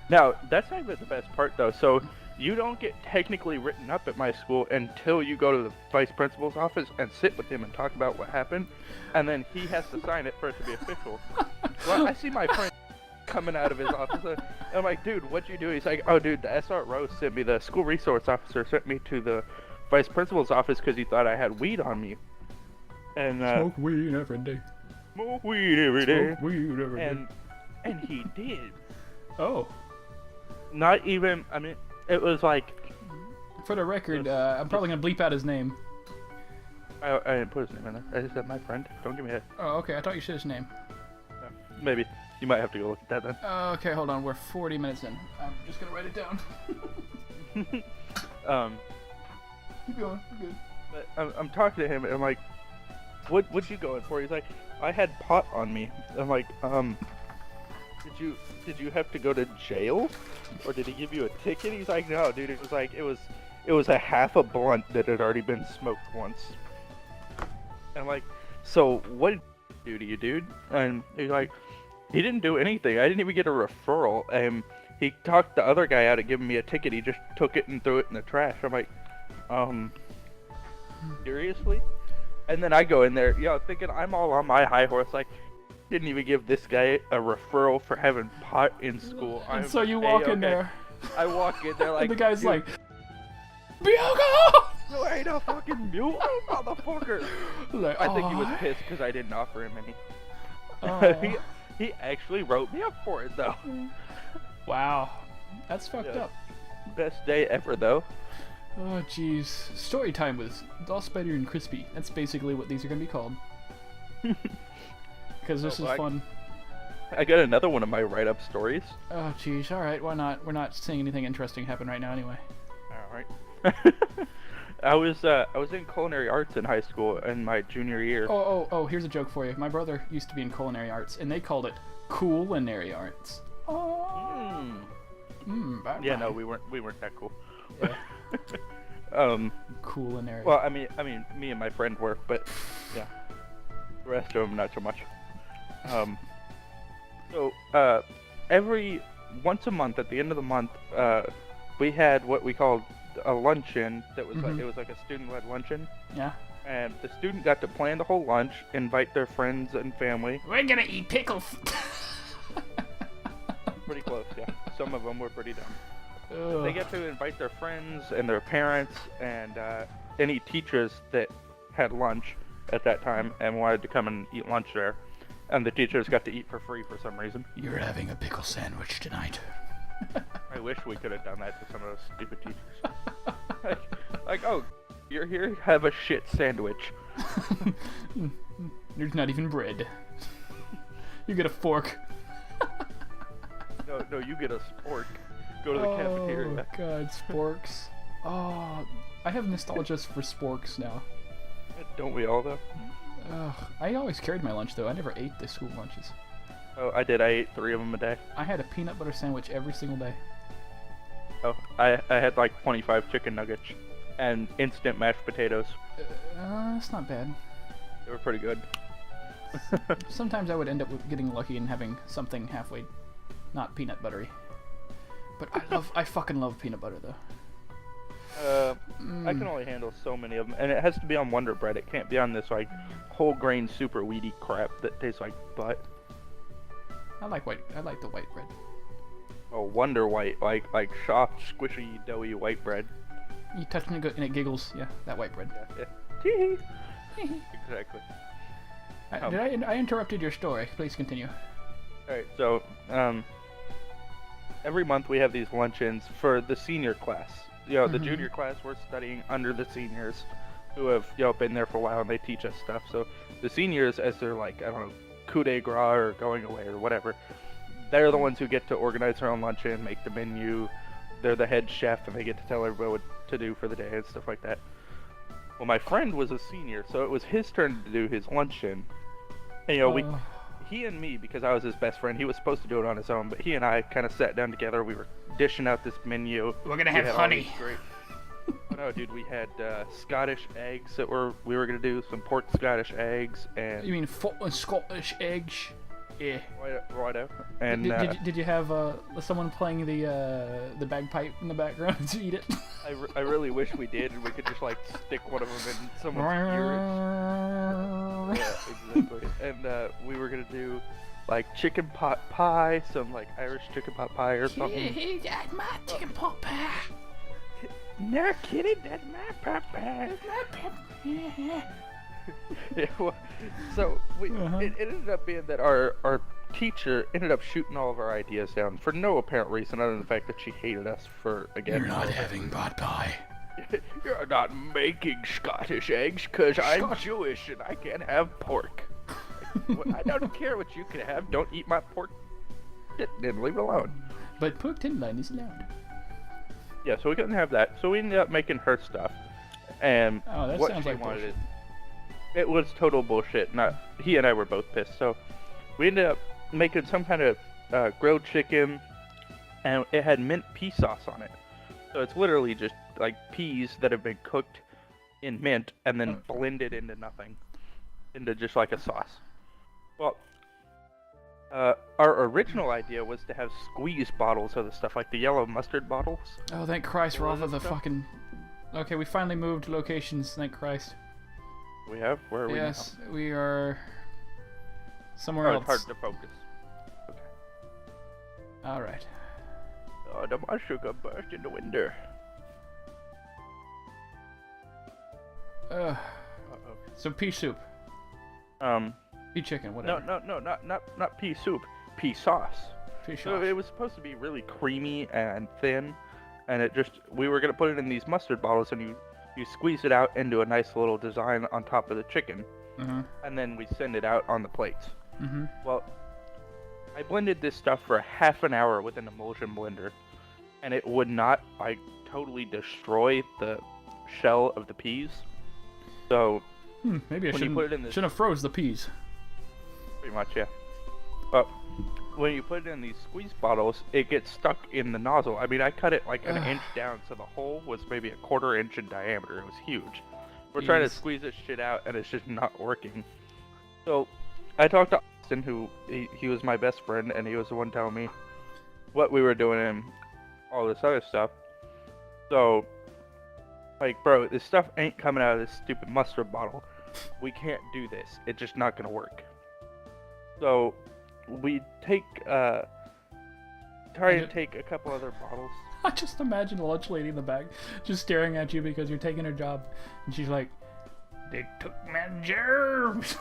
Now, that's not even the best part, though. So, you don't get technically written up at my school until you go to the vice principal's office and sit with him and talk about what happened. And then he has to sign it for it to be official. Well, I see my friend coming out of his office. And I'm like, dude, what'd you do? He's like, oh, dude, the SRO sent me, the school resource officer sent me to the vice principal's office because he thought I had weed on me. And, smoke weed every day. Smoke weed every day. Smoke weed every day. And he did. Oh. Not even, I mean, It was like For the record, I'm probably gonna bleep out his name. I didn't put his name in there. I just said my friend. Don't give me a. Oh, okay. I thought you said his name. Maybe you might have to go look at that then. Okay, hold on. We're 40 minutes in. I'm just gonna write it down. Keep going. We're good. But I'm talking to him and I'm like, what you going for? He's like, I had pot on me. I'm like, did you have to go to jail, or did he give you a ticket? He's like, no, dude. It was like it was a half a blunt that had already been smoked once. And I'm like, so what did he do to you, dude? And he's like, he didn't do anything. I didn't even get a referral. And he talked the other guy out of giving me a ticket. He just took it and threw it in the trash. I'm like, seriously? And then I go in there, thinking I'm all on my high horse, like, didn't even give this guy a referral for having pot in school. And so you walk in there. I walk in there like, and the guy's dude, like, Bianca! you ain't a fucking mule, motherfucker. Like, I think he was pissed because I didn't offer him any. He actually wrote me up for it though. Wow, that's fucked up. Best day ever though. Oh jeez. Story time with TheLostSpider and Crispy. That's basically what these are gonna be called. Because this is fun. I got another one of my write-up stories. Oh jeez. All right. Why not? We're not seeing anything interesting happen right now anyway. All right. I was in culinary arts in high school in my junior year. Oh, here's a joke for you. My brother used to be in culinary arts, and they called it culinary arts. Oh. Yeah, no, we weren't that cool. Yeah. Culinary. Well, I mean, me and my friend were, but yeah, the rest of them not so much. So once a month at the end of the month, we had what we called a luncheon that was like, it was like a student-led luncheon. Yeah. And the student got to plan the whole lunch, invite their friends and family. We're gonna eat pickles. Pretty close, yeah. Some of them were pretty dumb. Ugh. They get to invite their friends and their parents and any teachers that had lunch at that time and wanted to come and eat lunch there. And the teachers got to eat for free for some reason. You're having a pickle sandwich tonight. I wish we could have done that to some of those stupid teachers. like, oh, you're here, have a shit sandwich. There's not even bread. You get a fork. No, you get a spork. Go to the cafeteria. Oh god, sporks. Oh, I have nostalgia for sporks now. Don't we all though? I always carried my lunch though. I never ate the school lunches. Oh, I did. I ate 3 of them a day. I had a peanut butter sandwich every single day. Oh, I had like 25 chicken nuggets and instant mashed potatoes. That's not bad. They were pretty good. Sometimes I would end up getting lucky and having something halfway not peanut buttery. But I fucking love peanut butter though. I can only handle so many of them, and it has to be on Wonder Bread. It can't be on this like whole grain super weedy crap that tastes like butt. I like the white bread. Oh, Wonder White, like soft, squishy, doughy white bread. You touch it and it giggles. Yeah, that white bread. Yeah. Exactly. I interrupted your story. Please continue. Alright, so, every month we have these luncheons for the senior class. The junior class, we're studying under the seniors who have, been there for a while and they teach us stuff. So the seniors, as they're like, I don't know, coup de grace or going away or whatever, they're the ones who get to organize their own luncheon, make the menu. They're the head chef and they get to tell everybody what to do for the day and stuff like that. Well, my friend was a senior, so it was his turn to do his luncheon. And, he and me, because I was his best friend, he was supposed to do it on his own, but he and I kind of sat down together. We were dishing out this menu. We're gonna have honey. No, dude, we had Scottish eggs that we were gonna do, some pork Scottish eggs, and you mean Scottish eggs? Yeah. Whatever. And did you have someone playing the bagpipe in the background to eat it? I really wish we did, and we could just like stick one of them in someone's ears. Yeah, exactly. And we were gonna do like chicken pot pie, some like Irish chicken pot pie or something. Hey, that's my chicken pot pie. No kidding, that's my pot pie. That's my pot pie. Yeah, well, so Uh-huh. it ended up being that our teacher ended up shooting all of our ideas down for no apparent reason other than the fact that she hated us for again. You're not no apparent having pot pie. reason. You're not making Scottish eggs because I'm Scotch- Jewish and I can't have pork. I don't care what you can have. Don't eat my pork. Then leave it alone. But pork tenderloin is allowed. Yeah, so we couldn't have that. So we ended up making her stuff, and Oh, that what sounds she like wanted bullshit. it was total bullshit. Not he and I were both pissed. So we ended up making some kind of grilled chicken, and it had mint pea sauce on it. So it's literally just like peas that have been cooked in mint and then blended into nothing, into just like a sauce. Well, our original idea was to have squeeze bottles of the stuff, like the yellow mustard bottles. Oh, thank Christ, we're off of the stuff. fucking... Okay, we finally moved locations, thank Christ. We have? Where are Yes, we are... we somewhere now? Oh, else. it's hard to focus. Okay. Alright. Oh, the mushroom burst in the window. Uh, Uh-oh. so pea soup. Pea chicken, No, whatever. no, not pea soup. Pea sauce. Pea So sauce. it was supposed to be really creamy and thin, and we were gonna put it in these mustard bottles, and you squeeze it out into a nice little design on top of the chicken, Uh-huh. and then we send it out on the plates. Mm-hmm. Well, I blended this stuff for half an hour with an emulsion blender, and it would not, like, totally destroy the shell of the peas. So Maybe I when you put it in shouldn't, this- shouldn't have froze the peas. pretty much, yeah. But when you put it in these squeeze bottles, it gets stuck in the nozzle. I mean, I cut it like an inch down, so the hole was maybe a quarter inch in diameter. It was huge. We're trying to Jeez. squeeze this shit out, and it's just not working. So I talked to Austin, who he was my best friend, and he was the one telling me what we were doing and all this other stuff. So, like, bro, this stuff ain't coming out of this stupid mustard bottle. We can't do this. It's just not gonna work. So we take try and take a couple other bottles. I just imagine the lunch lady in the back just staring at you because you're taking her job. And she's like, they took my germs.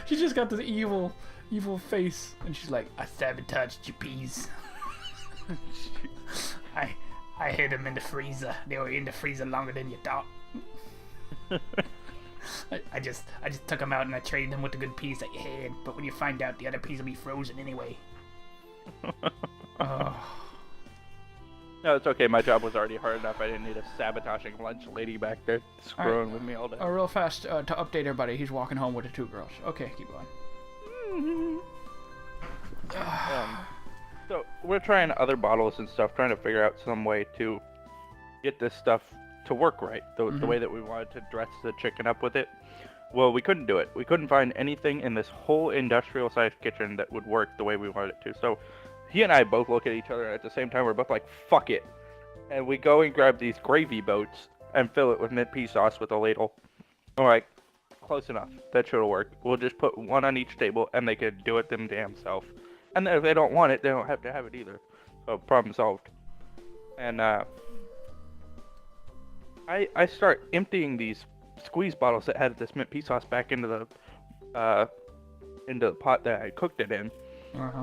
she just got this evil face. And she's like, I sabotaged your peas. I hid them in the freezer. They were in the freezer longer than you thought. I just took them out and I traded them with the good peas that you had. But when you find out, the other peas will be frozen anyway. Oh. No, it's okay. My job was already hard enough. I didn't need a sabotaging lunch lady back there screwing with me all day. Real fast to update everybody. He's walking home with the 2 girls. Okay, keep going. So we're trying other bottles and stuff, trying to figure out some way to get this stuff to work right, the way that we wanted to dress the chicken up with it. Well, we couldn't do it. We couldn't find anything in this whole industrial-sized kitchen that would work the way we wanted it to. So he and I both look at each other, and at the same time, we're both like, fuck it. And we go and grab these gravy boats and fill it with mint pea sauce with a ladle. We're like, close enough. That should work. We'll just put one on each table, and they could do it them damn self. And then if they don't want it, they don't have to have it either. So problem solved. And I start emptying these squeeze bottles that had this mint pea sauce back into the pot that I cooked it in.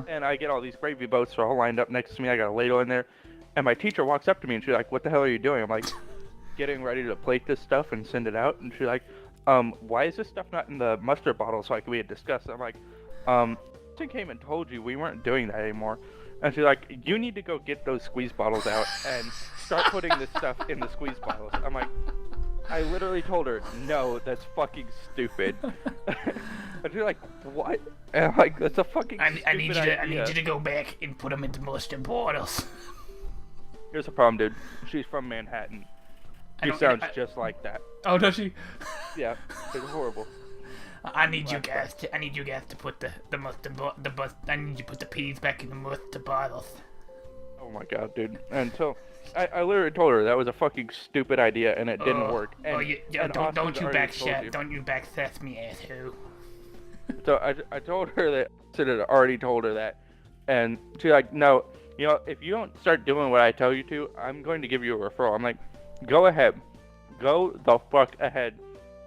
And I get all these gravy boats all lined up next to me. I got a ladle in there. And my teacher walks up to me and she's like, what the hell are you doing? I'm like, getting ready to plate this stuff and send it out. And she's like, why is this stuff not in the mustard bottle like we had discussed? I'm like, I came and told you we weren't doing that anymore. And she's like, you need to go get those squeeze bottles out and start putting this stuff in the squeeze bottles. I'm like, I literally told her, no, that's fucking stupid. And she's like, what? And I'm like, that's a fucking stupid idea. I need you to go back and put them into mustard bottles. Here's the problem, dude. She's from Manhattan. She sounds just like that. Oh, does she? Yeah, it's horrible. I need you guys to put the mustard I need you to put the peas back in the mustard bottles. Oh my god, dude. And so I literally told her that was a fucking stupid idea and it didn't work. And, don't you back me, asshole. So I told her that Sid had already told her that, and she's like, no, you know, if you don't start doing what I tell you to, I'm going to give you a referral. I'm like, go ahead. Go the fuck ahead.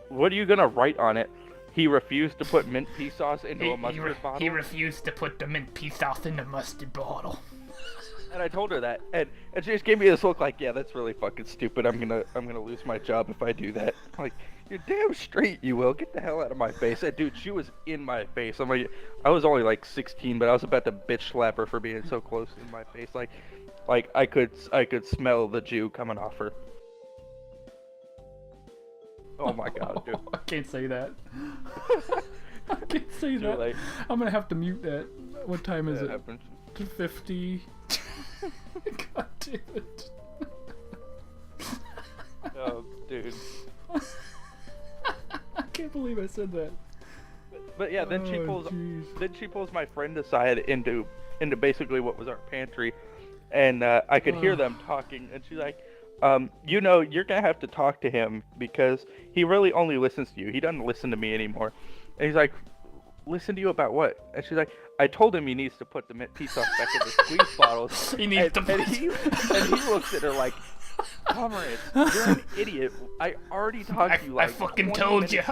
What are you going to write on it? He refused to put mint pea sauce into a mustard bottle? He refused to put the mint pea sauce in the mustard bottle. And I told her that, and she just gave me this look like, yeah, that's really fucking stupid. I'm gonna lose my job if I do that. I'm like, you're damn straight you will. Get the hell out of my face. And dude, she was in my face. I'm like, I was only like 16, but I was about to bitch slap her for being so close in my face. Like I could smell the Jew coming off her. Oh my god, dude. I can't say that. I can't say that. Late. I'm gonna have to mute that. What time is it? Happens. 50. God damn it. Oh, dude. I can't believe I said that. But yeah, then she pulls my friend aside into basically what was our pantry, and I could hear them talking, and she's like, you know, you're gonna have to talk to him because he really only listens to you. He doesn't listen to me anymore. And he's like, listen to you about what? And she's like, I told him he needs to put the mint pea sauce back in the squeeze bottles. He needs to put... and he looks at her like, comrade, you're an idiot. I already talked to you like I fucking told you.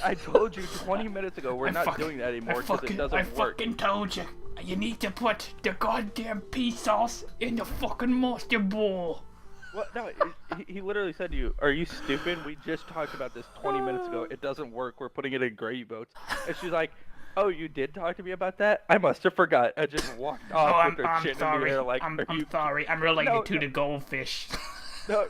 I told you 20 minutes ago we're not doing that anymore because it doesn't work. I fucking told you. You need to put the goddamn pea sauce in the fucking mustard bowl. What? No, he literally said to you, are you stupid? We just talked about this 20 minutes ago. It doesn't work. We're putting it in gravy boats. And she's like, oh, you did talk to me about that? I must have forgot. I just walked off with her chin in the air like, I'm sorry. I'm related to the goldfish.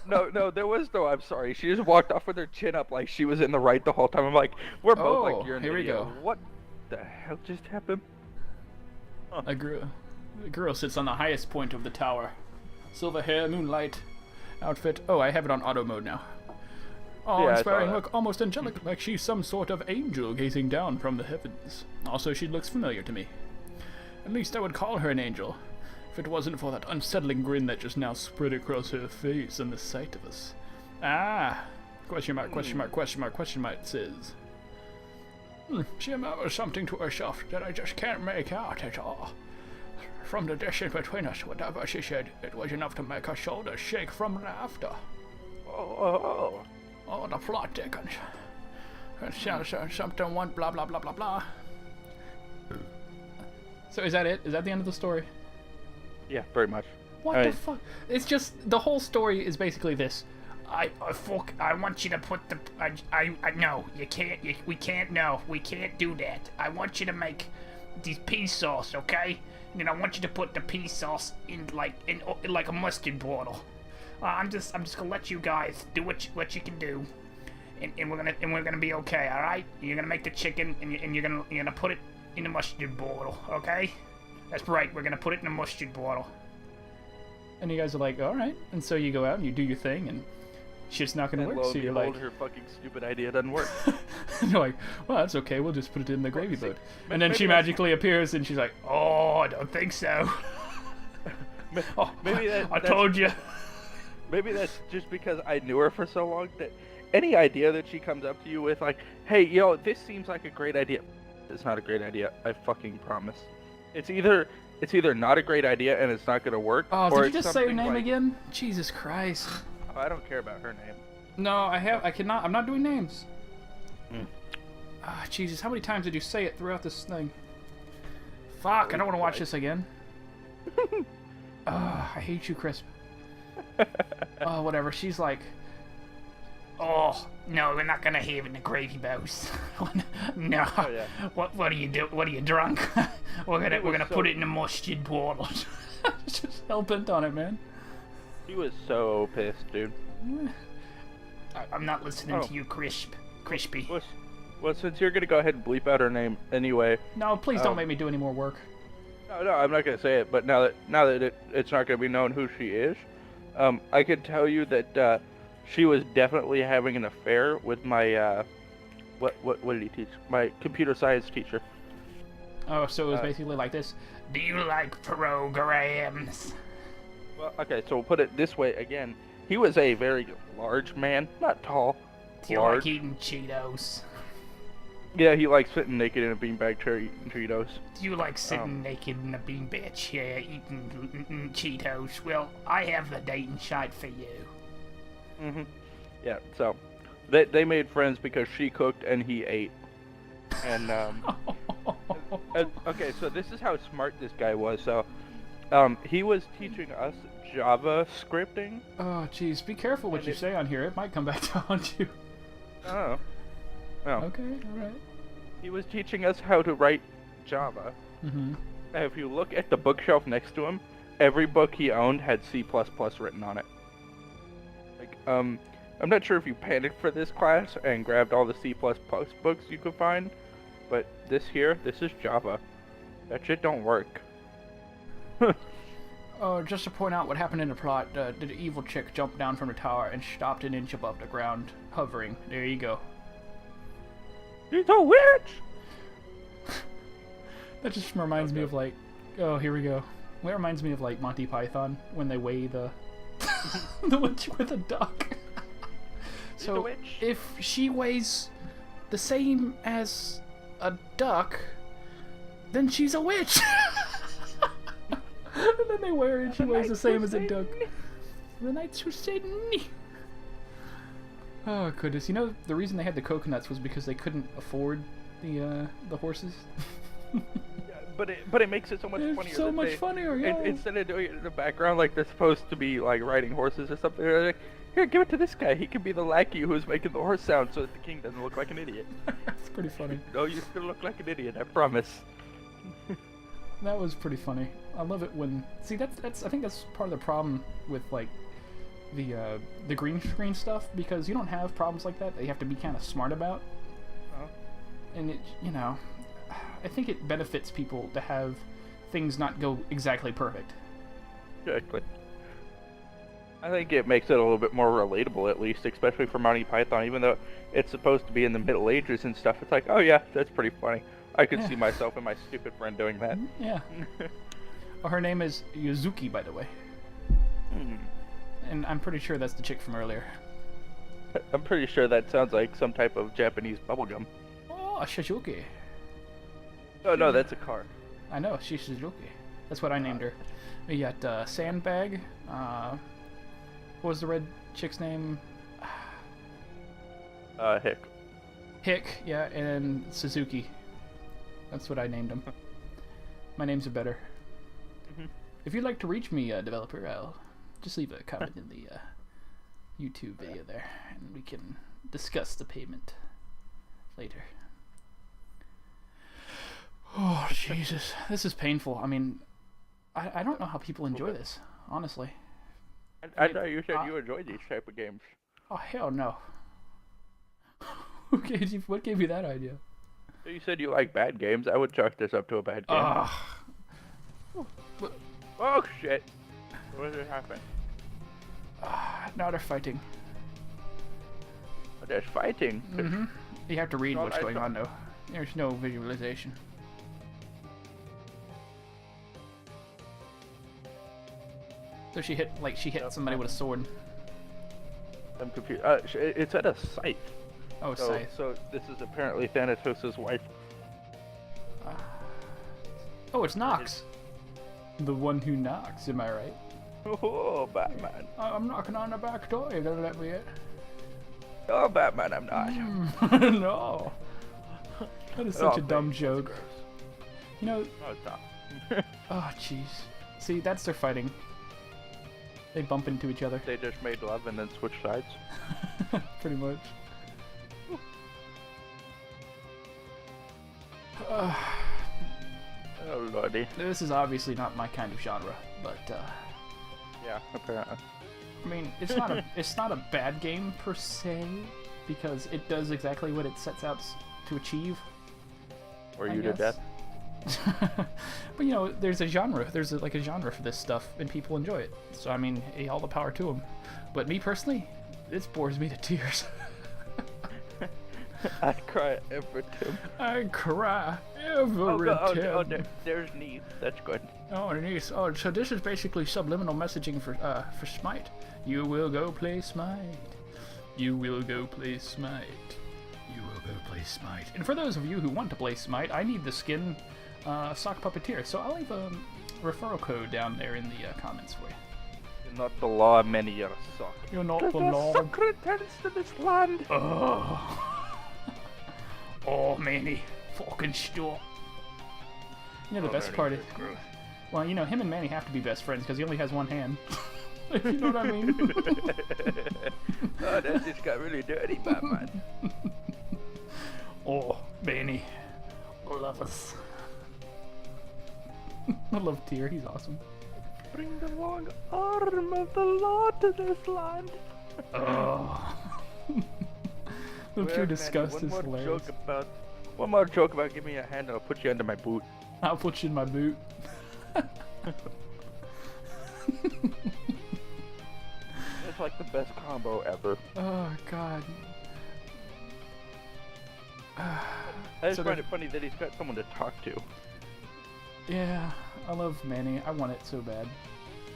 No, there was no I'm sorry. She just walked off with her chin up like she was in the right the whole time. I'm like, we're both like, you're an here idiot. we go. What the hell just happened? Huh. A girl sits on the highest point of the tower. Silver hair, moonlight, outfit. Oh, I have it on auto mode now. Oh, Yeah, inspiring look, almost angelic, like she's some sort of angel gazing down from the heavens. Also, she looks familiar to me. At least I would call her an angel, if it wasn't for that unsettling grin that just now spread across her face and the sight of us. Ah! Question mark, question mark, question mark, question mark, it says. She murmurs something to herself that I just can't make out at all. From the distance between us, whatever she said, it was enough to make her shoulders shake from laughter. Oh, the plot thickens. Something one blah blah blah blah blah. So is that it? Is that the end of the story? Yeah, very much. What the fuck? It's just, the whole story is basically this. I want you to put the, no, you can't, we can't, no, we can't do that. I want you to make these pea sauce, okay? And then I want you to put the pea sauce in like a mustard bottle. I'm just gonna let you guys do what you can do, and we're gonna be okay, all right? You're gonna make the chicken, and you're gonna put it in the mustard bottle, okay? That's right. We're gonna put it in a mustard bottle. And you guys are like, all right. And so you go out and you do your thing, and shit's not gonna work. So you're like, her fucking stupid idea doesn't work. and you're like, well, that's okay. We'll just put it in the gravy boat. And then she magically appears, and she's like, oh, I don't think so. Maybe I told you. Maybe that's just because I knew her for so long that any idea that she comes up to you with, like, hey, yo, this seems like a great idea. It's not a great idea. I fucking promise. It's either not a great idea and it's not gonna work. Oh, or did you just say her name like, again? Jesus Christ. Oh, I don't care about her name. No, I cannot. I'm not doing names. Mm. Ah, Jesus, how many times did you say it throughout this thing? Fuck, I don't want to watch this again. I hate you, Crisp. Oh, whatever. She's like, oh, no, we're not gonna have it in the gravy boats. No. Oh, yeah. What are you do? What are you drunk? we're gonna put it in the mustard bottle. Just hell bent on it, man. He was so pissed, dude. I'm not listening to you, Crispy. Well, since you're gonna go ahead and bleep out her name anyway. No, please don't make me do any more work. No, I'm not gonna say it. But now that it's not gonna be known who she is, I can tell you that she was definitely having an affair with my what did he teach? My computer science teacher. Oh, so it was basically like this. Do you like programs? Well, okay, so we'll put it this way again. He was a very large man, not tall. Do you like eating Cheetos? Yeah, he likes sitting naked in a beanbag chair eating Cheetos. Do you like sitting naked in a beanbag chair eating Cheetos? Well, I have the dating site for you. Yeah, so they made friends because she cooked and he ate. And okay, so this is how smart this guy was. So he was teaching us Java scripting. Oh, jeez. Be careful what you say on here. It might come back to haunt you. Oh. Oh. Okay, alright. He was teaching us how to write Java. And if you look at the bookshelf next to him, every book he owned had C++ written on it. Like, I'm not sure if you panicked for this class and grabbed all the C++ books you could find, but this is Java. That shit don't work. Oh, just to point out what happened in the plot, the evil chick jumped down from the tower and stopped an inch above the ground, hovering. There you go. She's a witch! That just reminds me of, like, oh, here we go. That reminds me of, like, Monty Python, when they weigh the the witch with a duck. So, if she weighs the same as a duck, then she's a witch! And then they weigh her and she weighs the same as a duck. The Knights who Satan. Oh goodness! You know the reason they had the coconuts was because they couldn't afford the horses. Yeah, but it makes it so much funnier. So much funnier, yeah. Instead of doing it in the background like they're supposed to be like riding horses or something, they're like, here, give it to this guy. He can be the lackey who's making the horse sound so that the king doesn't look like an idiot. That's pretty funny. No, you still look like an idiot. I promise. That was pretty funny. I love it when that's I think that's part of the problem with like the green screen stuff, because you don't have problems like that you have to be kind of smart about. And it, you know, I think it benefits people to have things not go exactly perfect. Exactly. I think it makes it a little bit more relatable, at least, especially for Monty Python. Even though it's supposed to be in the Middle Ages and stuff, it's like, oh yeah, that's pretty funny. I could see myself and my stupid friend doing that. Yeah. Well, her name is Yuzuki, by the way. And I'm pretty sure that's the chick from earlier. I'm pretty sure that sounds like some type of Japanese bubblegum. Oh, Shizuki. Oh no, that's a car. I know, she's Shizuki. That's what I named her. We got Sandbag. What was the red chick's name? Hick. Hick, yeah, and Suzuki. That's what I named them. My names are better. If you'd like to reach me, developer, I'll just leave a comment in the YouTube video there, and we can discuss the payment later. Oh, Jesus. This is painful. I mean, I don't know how people enjoy this, honestly. I thought you said you enjoyed these type of games. Oh, hell no. What gave you that idea? You said you like bad games. I would chalk this up to a bad game. Oh, shit. What did happen? Now they're fighting. Oh, there's fighting. You have to read what's going on, though. There's no visualization. So she hit somebody with a sword. I'm confused. It's at a scythe. Oh, scythe. So this is apparently Thanatos' wife. Oh, it's Nox. The one who knocks, am I right? Oh, Batman. I'm knocking on the back door. You gotta let me in. Oh, Batman, I'm not. No. That is such a dumb joke. You know... No, it's not. Oh, jeez. See, that's their fighting. They bump into each other. They just made love and then switched sides. Pretty much. Oh, lordy. This is obviously not my kind of genre, but yeah, apparently. I mean, it's not a bad game per se, because it does exactly what it sets out to achieve. Or you to death. But you know, there's a genre. There's like a genre for this stuff, and people enjoy it. So I mean, hey, all the power to them. But me personally, this bores me to tears. I cry every time. I cry every time. There's Neve. That's good. Oh, nice. Oh, so this is basically subliminal messaging for Smite. You will go play Smite. You will go play Smite. You will go play Smite. And for those of you who want to play Smite, I need the skin Sock Puppeteer. So I'll leave a referral code down there in the comments for you. You're not the law, many you're a sock. You're not the There's law. Sakura Angels to this land. Oh. Oh, Manny. Fucking store. You know, the best part is... Well, you know, him and Manny have to be best friends because he only has one hand. If you know what I mean. Oh, that just got really dirty, Batman. Oh, Manny. I love us. I love Tyr, he's awesome. Bring the long arm of the law to this land. Oh. The pure disgust is hilarious. One more joke about give me a hand and I'll put you under my boot. I'll put you in my boot. It's like the best combo ever. Oh, God. I just find it funny that he's got someone to talk to. Yeah, I love Manny. I want it so bad.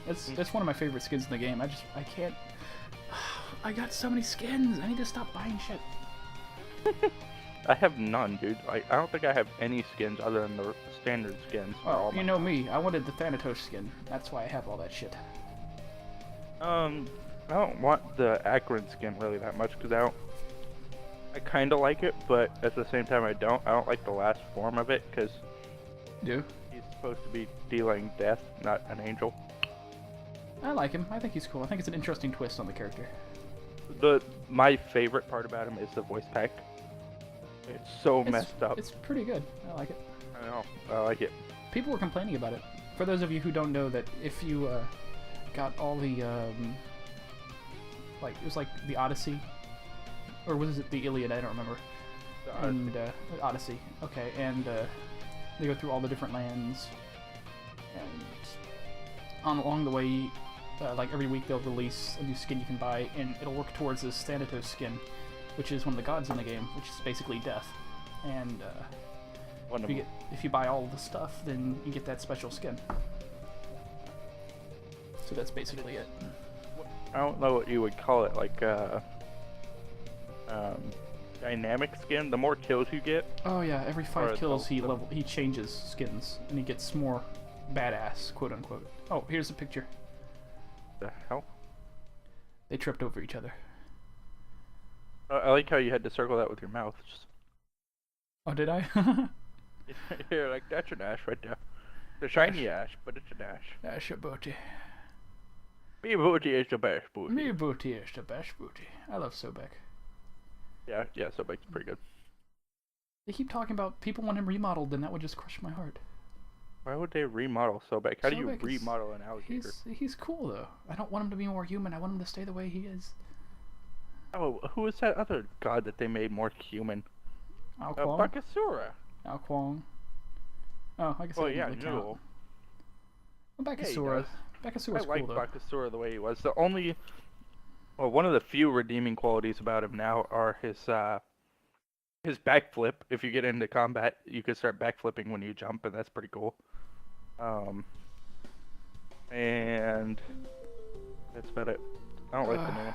That's one of my favorite skins in the game. I can't... I got so many skins. I need to stop buying shit. I have none, dude. I don't think I have any skins other than the standard skins. Oh, you know me. I wanted the Thanatos skin. That's why I have all that shit. I don't want the Akron skin really that much because I kind of like it, but at the same time I don't. I don't like the last form of it because Do? he's supposed to be dealing death, not an angel. I like him. I think he's cool. I think it's an interesting twist on the character. My favorite part about him is the voice pack. It's so messed up. It's pretty good. I like it. I know. I like it. People were complaining about it. For those of you who don't know, that if you got all the like, it was like the Odyssey, or was it the Iliad? I don't remember. The Odyssey. And Odyssey. Okay, and they go through all the different lands, and along the way, like every week they'll release a new skin you can buy, and it'll work towards this Thanatos skin, which is one of the gods in the game, which is basically death. And if you buy all of the stuff, then you get that special skin. So that's basically it. I don't know what you would call it, like dynamic skin. The more kills you get. Oh yeah, every 5 Or kills he changes skins, and he gets more badass, quote unquote. Oh, here's a picture. The hell? They tripped over each other. I like how you had to circle that with your mouth. Just... Oh, did I? Here, like that's an ash right there. The shiny ash, but it's an ash. That's your booty. Me booty is the best booty. Me booty is the best booty. I love Sobek. Yeah, Sobek's pretty good. They keep talking about people want him remodeled, and that would just crush my heart. Why would they remodel Sobek? How do you Sobek remodel an alligator? He's cool though. I don't want him to be more human. I want him to stay the way he is. Oh, who is that other god that they made more human? Ao Kuang. Bakasura. Ao Kuang. Oh, I guess Oh I yeah, didn't really count. Noodle. Well, Yeah, he Bakasura. does. Bakasura's I like cool though. Bakasura the way he was. The only, well, one of the few redeeming qualities about him now are his backflip. If you get into combat, you can start backflipping when you jump, and that's pretty cool. And that's about it. I don't like the new one.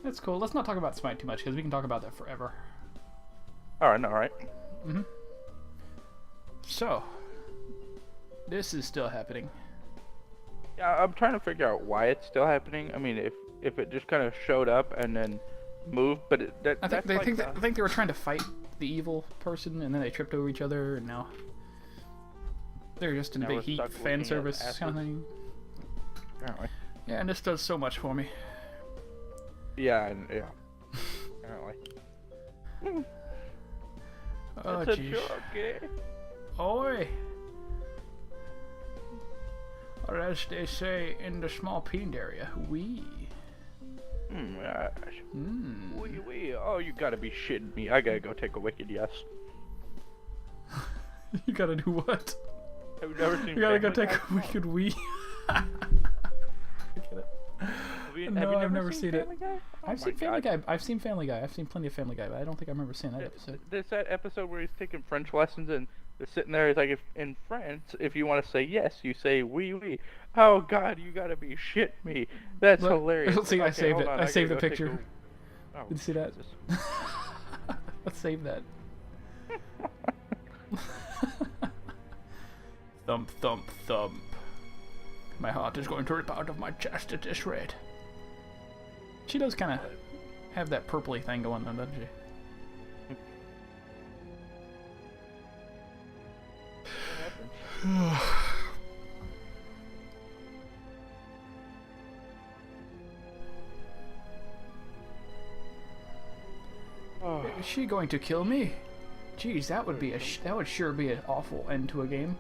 That's cool. Let's not talk about Smite too much because we can talk about that forever. Alright. So, this is still happening. Yeah, I'm trying to figure out why it's still happening. I mean, if it just kind of showed up and then moved, but I think they were trying to fight the evil person, and then they tripped over each other, and now they're just in a Now big we're heat stuck fan looking at service kind of asses. thing. Apparently. Yeah, and this does so much for me. Yeah. Apparently. Oh That's a jeez. joke, eh? Oi! Or as they say in the small peen area, wee. Gosh. Hmm. Wee. Oh, you gotta be shitting me. I gotta go take a wicked yes. You gotta do what? Have you never seen You gotta go Family take Guy? a wicked wee. I get it. No, I've never seen it. Family Guy? Oh I've my seen Family God. Guy. I've seen Family Guy. I've seen plenty of Family Guy, but I don't think I remember seeing that episode. There's that episode where he's taking French lessons and they're sitting there. He's like, if in France, if you want to say yes, you say oui. Oh God, you gotta be shit me. That's Look, hilarious. see, I Okay, saved hold it. on, I saved gotta the go take picture. Oh, Did you see that? Jesus. Let's save that. Thump, thump, thump. My heart is going to rip out of my chest at this rate. She does kind of have that purpley thing going on, doesn't she? Is she going to kill me? Jeez, that would be that would sure be an awful end to a game.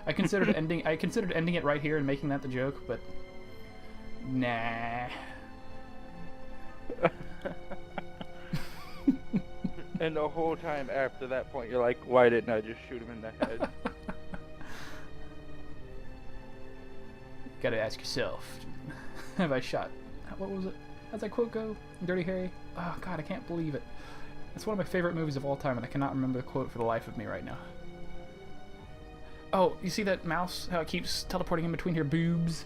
I considered ending it right here and making that the joke, but nah. And the whole time after that point, you're like, why didn't I just shoot him in the head? Gotta ask yourself, have I shot? What was it? How's that quote go? Dirty Harry? Oh god, I can't believe it. It's one of my favorite movies of all time, and I cannot remember the quote for the life of me right now. Oh, you see that mouse? How it keeps teleporting in between your boobs?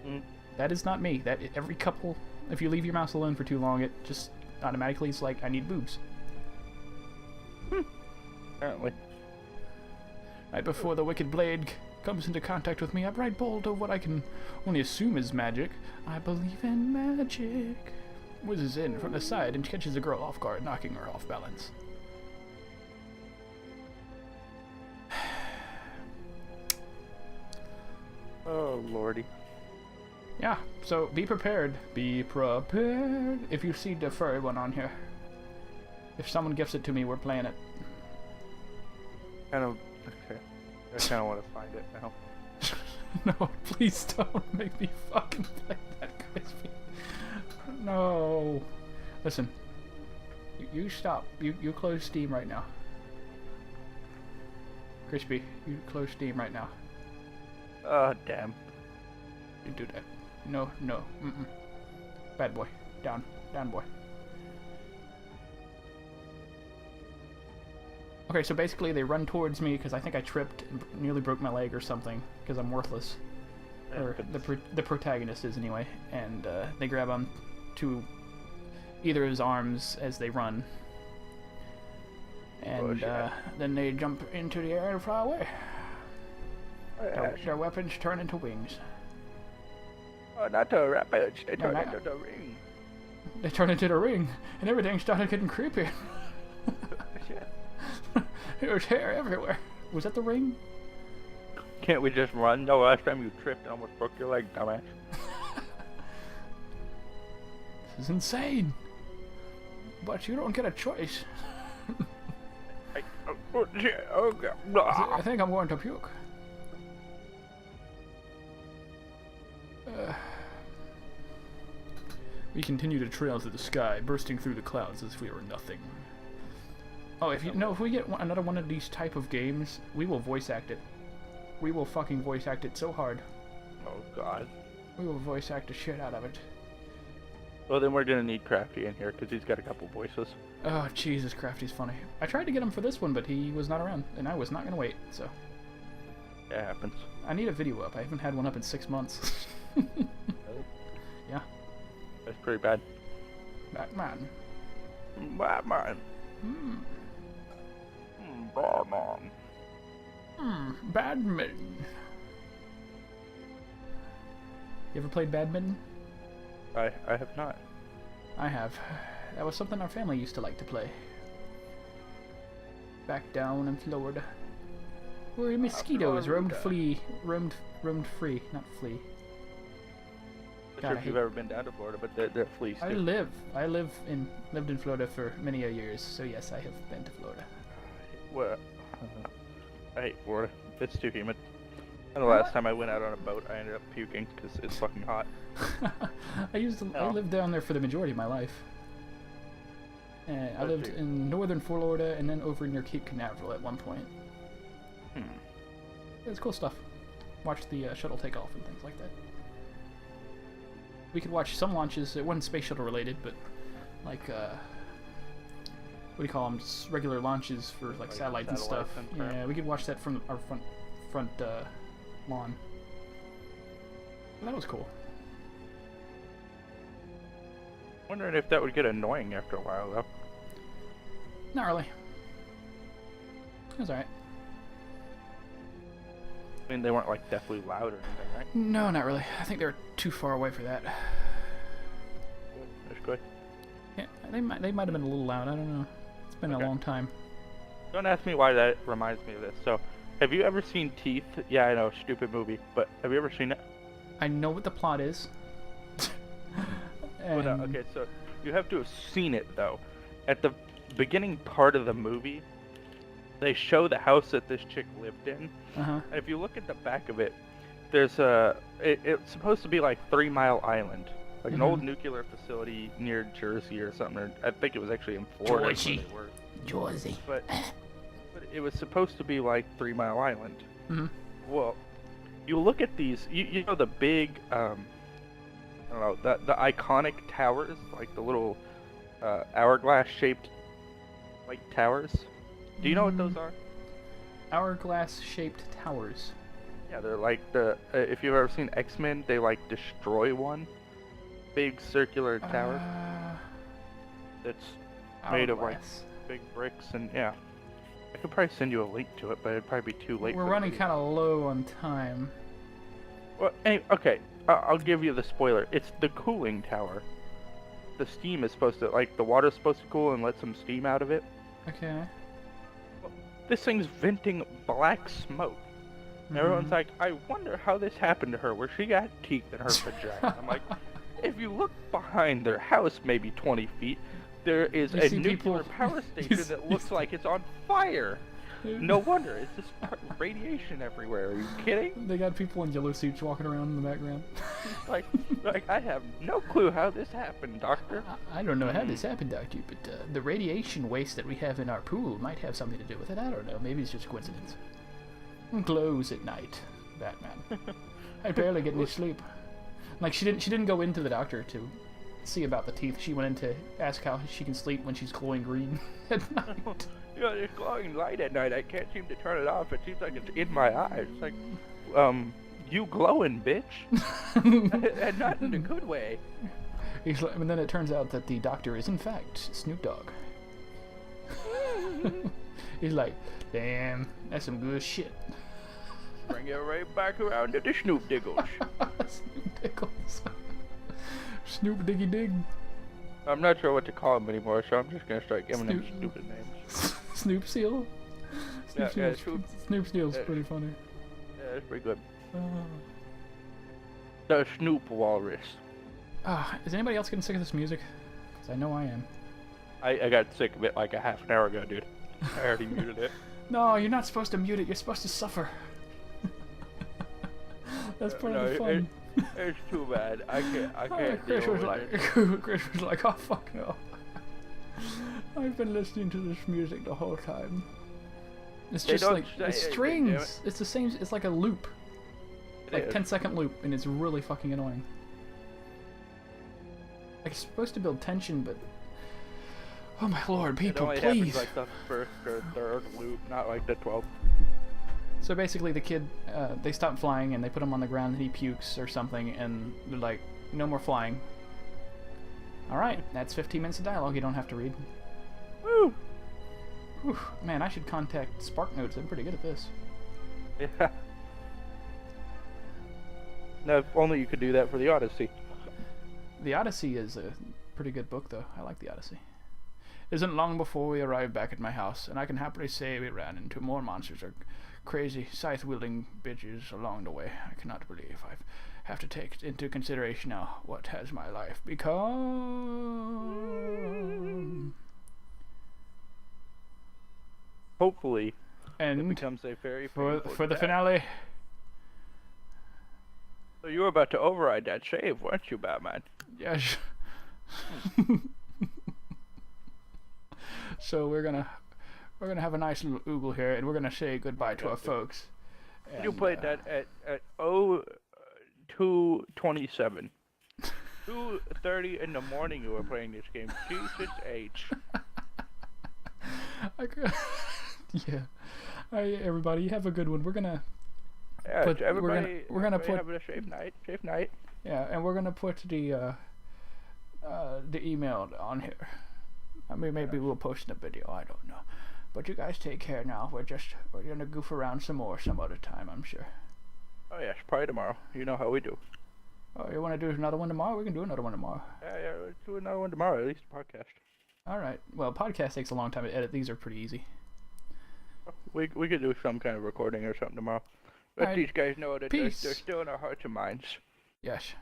Mm. That is not me. That every couple, if you leave your mouse alone for too long, it just automatically is like, I need boobs. Apparently. Right before the wicked blade comes into contact with me, I bright bolt of what I can only assume is magic. I believe in magic. Whizzes in from the side and catches the girl off guard, knocking her off balance. Oh, lordy. Yeah, so be prepared. Be prepared if you see the furry one on here. If someone gifts it to me, we're playing it. Okay. I kind of want to find it now. No, please don't make me fucking play that, Crispy. No. Listen. You stop. You close Steam right now. Crispy, you close Steam right now. Oh, damn. You do that. No. Mm-mm. Bad boy. Down boy. Okay, so basically they run towards me because I think I tripped and nearly broke my leg or something because I'm worthless. Or the protagonist is anyway. And they grab on to either of his arms as they run. And then they jump into the air and fly away. Their weapons turn into wings. Oh, not the rapids. They turn into the ring. They turn into the ring, and everything started getting creepy. There was hair everywhere. Was that the ring? Can't we just run? No, last time you tripped and almost broke your leg, dumbass. This is insane. But you don't get a choice. Oh, shit. Oh, God. I think I'm going to puke. We continue to trail through the sky, bursting through the clouds as if we were nothing. Oh, if we get another one of these type of games, we will voice act it. We will fucking voice act it so hard. Oh, God. We will voice act the shit out of it. Well, then we're gonna need Crafty in here, because he's got a couple voices. Oh, Jesus, Crafty's funny. I tried to get him for this one, but he was not around, and I was not gonna wait, so... It happens. I need a video up. I haven't had one up in 6 months. Yeah. That's pretty bad. Batman. Batman. Batman. Badminton. You ever played badminton? I have not. I have. That was something our family used to like to play. Back down in Florida, where mosquitoes roamed free, not flee. I'm not sure if you've ever been down to Florida, but they're fleas too. I lived in Florida for many a years, so yes, I have been to Florida. Well, I hate Florida. It's too humid. And the last time I went out on a boat, I ended up puking because it's fucking hot. I lived down there for the majority of my life. I lived in northern Florida and then over near Cape Canaveral at one point. It was cool stuff. Watched the shuttle take off and things like that. We could watch some launches. It wasn't space shuttle related, but like what do you call them? Just regular launches for like satellites and stuff. Yeah, we could watch that from our front lawn. And that was cool. Wondering if that would get annoying after a while, though. Not really. It was alright. I mean, they weren't like deathly loud or anything, right? No, not really. I think they were too far away for that. That's good. Yeah, they might have been a little loud. I don't know. It's been a long time. Don't ask me why that reminds me of this. So, have you ever seen Teeth? Yeah, I know, stupid movie, but have you ever seen it? I know what the plot is. Oh, no, okay, so you have to have seen it though. At the beginning part of the movie, they show the house that this chick lived in. Uh-huh. And if you look at the back of it, there's it's supposed to be like 3 Mile Island, like an old nuclear facility near Jersey or something. Or I think it was actually in Florida. Jersey. But it was supposed to be like 3 Mile Island. Mm-hmm. Well, you look at these, you know the big, I don't know, the iconic towers, like the little hourglass-shaped like towers. Do you know what those are? Hourglass-shaped towers. Yeah, they're like the, if you've ever seen X-Men, they like destroy one. Big circular tower. That's made of like big bricks and yeah. I could probably send you a link to it, but it'd probably be too late. We're running kind of low on time. Well, anyway, okay, I'll give you the spoiler. It's the cooling tower. The steam is supposed to, like, the water's supposed to cool and let some steam out of it. Okay. Well, this thing's venting black smoke. And everyone's like, I wonder how this happened to her, where she got teeth in her vagina. I'm like, if you look behind their house, maybe 20 feet, there is a nuclear power station that looks like it's on fire. No wonder, it's just radiation everywhere. Are you kidding? They got people in yellow suits walking around in the background. like I have no clue how this happened, Doctor. I don't know how this happened, Doctor, but the radiation waste that we have in our pool might have something to do with it. I don't know. Maybe it's just coincidence. Close at night, Batman. I barely get any sleep. Like she didn't go into the doctor to see about the teeth. She went in to ask how she can sleep when she's glowing green at night. You know, there's glowing light at night. I can't seem to turn it off. It seems like it's in my eyes. It's like, you glowing, bitch. And not in a good way. He's like, and then it turns out that the doctor is in fact Snoop Dogg. He's like, damn, that's some good shit. Bring it right back around to the Snoop Diggles. Snoop Diggles. Snoop Diggy Dig. I'm not sure what to call him anymore, so I'm just gonna start giving him stupid names. Snoop Seal? Snoop Seal's pretty funny. Yeah, that's pretty good. The Snoop Walrus. Is anybody else getting sick of this music? Because I know I am. I got sick of it like a half an hour ago, dude. I already muted it. No, you're not supposed to mute it. You're supposed to suffer. That's part of the fun. It's too bad. I can't Chris deal was with like, it. Chris was like, oh fuck no. I've been listening to this music the whole time. It's just like, it's strings. It's the same, it's like a loop. Like 10-second loop, and it's really fucking annoying. Like, it's supposed to build tension, but... Oh my lord, people, please! It only happens like the first or third loop, not like the 12th. So basically the kid, they stop flying and they put him on the ground and he pukes or something, and they're like, no more flying. Alright, that's 15 minutes of dialogue you don't have to read. Woo! Whew, man, I should contact SparkNotes. I'm pretty good at this. Yeah. Now, if only you could do that for the Odyssey. The Odyssey is a pretty good book, though. I like the Odyssey. It isn't long before we arrived back at my house, and I can happily say we ran into more monsters or crazy scythe-wielding bitches along the way. I cannot believe I have to take into consideration now what has my life become. Hopefully, and it becomes a very for the finale. So you were about to override that save, weren't you, Batman? Yes. So we're gonna have a nice little oogle here, and we're gonna say goodbye to our folks. You played that at 2:27. 2:30 in the morning you were playing this game. Jesus H. Yeah. Alright, everybody, have a good one. We're gonna put, we're gonna put have a safe night. Yeah, and we're gonna put the email on here. I mean, maybe we'll post in a video. I don't know. But you guys take care now. We're gonna goof around some more some other time, I'm sure. Oh yes, probably tomorrow. You know how we do. Oh, you want to do another one tomorrow? We can do another one tomorrow. Yeah, let's do another one tomorrow. At least a podcast. All right. Well, podcast takes a long time to edit. These are pretty easy. We could do some kind of recording or something tomorrow. Let Alright. these guys know that Peace. they're still in our hearts and minds. Yes.